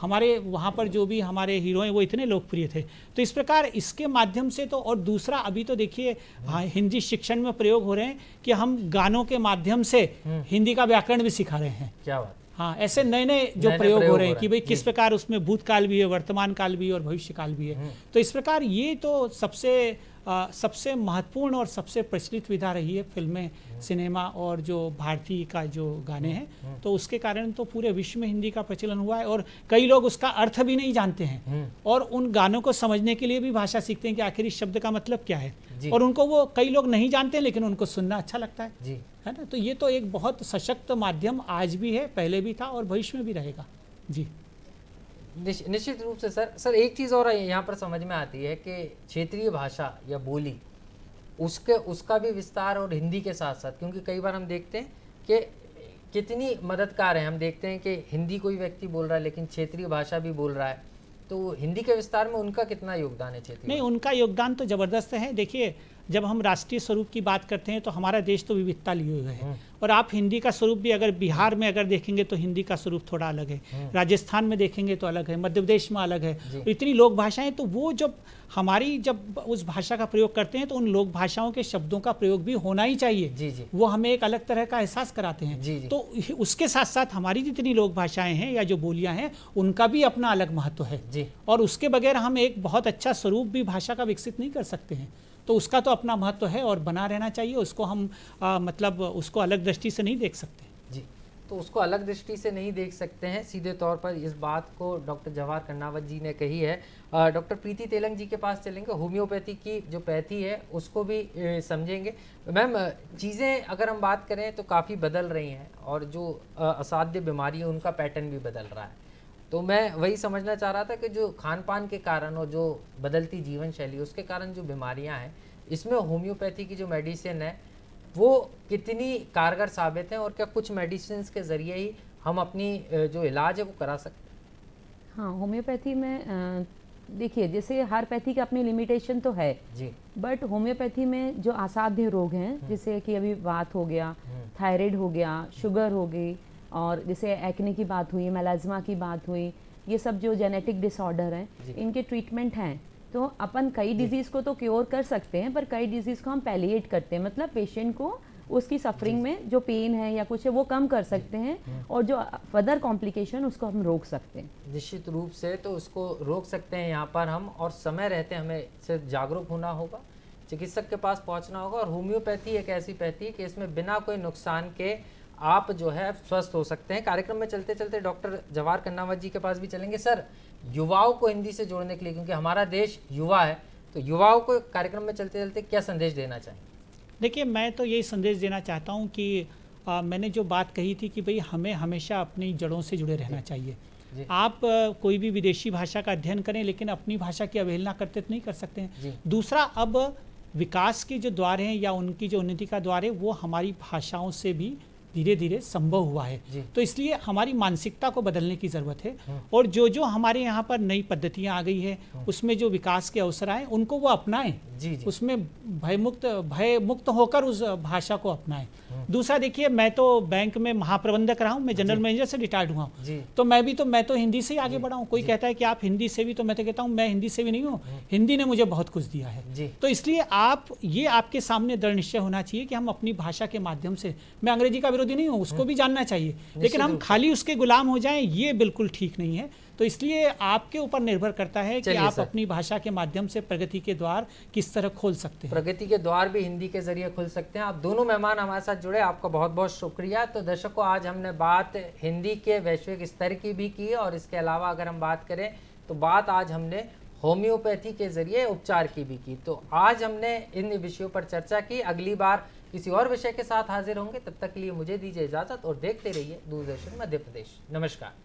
हमारे वहाँ पर जो भी हमारे हीरो हैं वो इतने लोकप्रिय थे। तो इस प्रकार इसके माध्यम से तो, और दूसरा अभी तो देखिए हिंदी शिक्षण में प्रयोग हो रहे हैं कि हम गानों के माध्यम से हिंदी का व्याकरण भी सिखा रहे हैं। क्या बात। हाँ, ऐसे नए नए जो प्रयोग हो रहे हैं कि भाई किस प्रकार उसमें भूतकाल भी है, वर्तमान काल भी है और भविष्य काल भी है। तो इस प्रकार ये तो सबसे महत्वपूर्ण और सबसे प्रचलित विधा रही है, फिल्में, सिनेमा और जो भारतीय का जो गाने हैं। तो उसके कारण तो पूरे विश्व में हिंदी का प्रचलन हुआ है और कई लोग उसका अर्थ भी नहीं जानते हैं और उन गानों को समझने के लिए भी भाषा सीखते हैं कि आखिर इस शब्द का मतलब क्या है, और उनको वो कई लोग नहीं जानते हैं लेकिन उनको सुनना अच्छा लगता है ना। तो ये तो एक बहुत सशक्त माध्यम आज भी है, पहले भी था और भविष्य में भी रहेगा। जी निश्चित रूप से। सर एक चीज़ और यहाँ पर समझ में आती है कि क्षेत्रीय भाषा या बोली उसका भी विस्तार और हिंदी के साथ साथ, क्योंकि कई बार हम देखते हैं कि कितनी मददगार है। हम देखते हैं कि हिंदी कोई व्यक्ति बोल रहा है लेकिन क्षेत्रीय भाषा भी बोल रहा है, तो हिंदी के विस्तार में उनका कितना योगदान है क्षेत्रीय? नहीं, उनका योगदान तो ज़बरदस्त है। देखिए, जब हम राष्ट्रीय स्वरूप की बात करते हैं तो हमारा देश तो विविधता लिए हुए है, और आप हिंदी का स्वरूप भी अगर बिहार में अगर देखेंगे तो हिंदी का स्वरूप थोड़ा अलग है, राजस्थान में देखेंगे तो अलग है, मध्य प्रदेश में अलग है। इतनी लोक भाषाएं, तो वो जब उस भाषा का प्रयोग करते हैं तो उन लोक भाषाओं के शब्दों का प्रयोग भी होना ही चाहिए। वो हमें एक अलग तरह का एहसास कराते हैं। तो उसके साथ साथ हमारी जितनी लोक भाषाएं हैं या जो बोलियां हैं उनका भी अपना अलग महत्व है, और उसके बगैर हम एक बहुत अच्छा स्वरूप भी भाषा का विकसित नहीं कर सकते हैं। तो उसका तो अपना महत्व है और बना रहना चाहिए। उसको हम मतलब उसको अलग दृष्टि से नहीं देख सकते। जी, तो उसको अलग दृष्टि से नहीं देख सकते हैं। सीधे तौर पर इस बात को डॉक्टर जवाहर कर्नावत जी ने कही है। डॉक्टर प्रीति तेलंग जी के पास चलेंगे, होम्योपैथी की जो पैथी है उसको भी समझेंगे। मैम, चीज़ें अगर हम बात करें तो काफ़ी बदल रही हैं और जो असाध्य बीमारी है उनका पैटर्न भी बदल रहा है। तो मैं वही समझना चाह रहा था कि जो खान पान के कारण और जो बदलती जीवन शैली उसके कारण जो बीमारियां हैं, इसमें होम्योपैथी की जो मेडिसिन है वो कितनी कारगर साबित है, और क्या कुछ मेडिसिन के ज़रिए ही हम अपनी जो इलाज है वो करा सकते हैं? हाँ, होम्योपैथी में देखिए, जैसे हर पैथी का अपनी लिमिटेशन तो है जी, बट होम्योपैथी में जो असाध्य रोग हैं, जैसे कि अभी बात हो गया, थायराइड हो गया, शुगर हो गई, और जैसे एक्ने की बात हुई, मेलाज्मा की बात हुई, ये सब जो जेनेटिक डिसऑर्डर हैं इनके ट्रीटमेंट हैं। तो अपन कई डिजीज़ को तो क्योर कर सकते हैं, पर कई डिजीज़ को हम पैलिएट करते हैं, मतलब पेशेंट को उसकी सफरिंग में जो पेन है या कुछ है वो कम कर सकते हैं, और जो फर्दर कॉम्प्लिकेशन उसको हम रोक सकते हैं। निश्चित रूप से तो उसको रोक सकते हैं यहाँ पर हम, और समय रहते हमें से जागरूक होना होगा, चिकित्सक के पास पहुँचना होगा। और होम्योपैथी एक ऐसी पैथी है कि इसमें बिना कोई नुकसान के आप जो है स्वस्थ हो सकते हैं। कार्यक्रम में चलते चलते डॉक्टर जवाहर कर्नावत जी के पास भी चलेंगे। सर, युवाओं को हिंदी से जोड़ने के लिए, क्योंकि हमारा देश युवा है, तो युवाओं को कार्यक्रम में चलते चलते क्या संदेश देना चाहिए? देखिए, मैं तो यही संदेश देना चाहता हूँ कि मैंने जो बात कही थी कि भाई हमें हमेशा अपनी जड़ों से जुड़े रहना चाहिए। आप कोई भी विदेशी भाषा का अध्ययन करें लेकिन अपनी भाषा की अवहेलना करते तो नहीं कर सकते हैं। दूसरा, अब विकास के जो द्वार हैं या उनकी जो उन्नति का द्वार है वो हमारी भाषाओं से भी धीरे धीरे संभव हुआ है। तो इसलिए हमारी मानसिकता को बदलने की ज़रूरत है और जो जो हमारे यहाँ पर नई पद्धतियाँ आ गई है उसमें जो विकास के अवसर आए उनको वो अपनाएं, उसमें भय मुक्त होकर उस भाषा को अपनाएं। दूसरा, देखिए मैं तो बैंक में महाप्रबंधक रहा हूँ, मैं जनरल मैनेजर से रिटायर्ड हुआ हूँ, तो मैं तो हिंदी से ही आगे बढ़ा हूँ। कोई कहता है कि आप हिंदी से भी, तो मैं तो कहता हूँ मैं हिंदी से भी नहीं हूँ, हिंदी ने मुझे बहुत कुछ दिया है। तो इसलिए आपके सामने दृढ़ निश्चय होना चाहिए कि हम अपनी भाषा के माध्यम से, मैं अंग्रेजी का विरोधी नहीं हूँ, उसको भी जानना चाहिए, लेकिन हम खाली उसके गुलाम हो जाएं ये बिल्कुल ठीक नहीं है। तो इसलिए आपके ऊपर निर्भर करता है कि आप अपनी भाषा के माध्यम से प्रगति के द्वार किस तरह खोल सकते हैं। प्रगति के द्वार भी हिंदी के जरिए खुल सकते हैं। आप दोनों मेहमान हमारे साथ जुड़े, आपका बहुत बहुत शुक्रिया। तो दर्शकों, आज हमने बात हिंदी के वैश्विक स्तर की भी की और इसके अलावा अगर हम बात करें तो बात आज हमने होम्योपैथी के जरिए उपचार की भी की। तो आज हमने इन विषयों पर चर्चा की। अगली बार किसी और विषय के साथ हाजिर होंगे, तब तक के लिए मुझे दीजिए इजाजत और देखते रहिए दूरदर्शन मध्य प्रदेश। नमस्कार।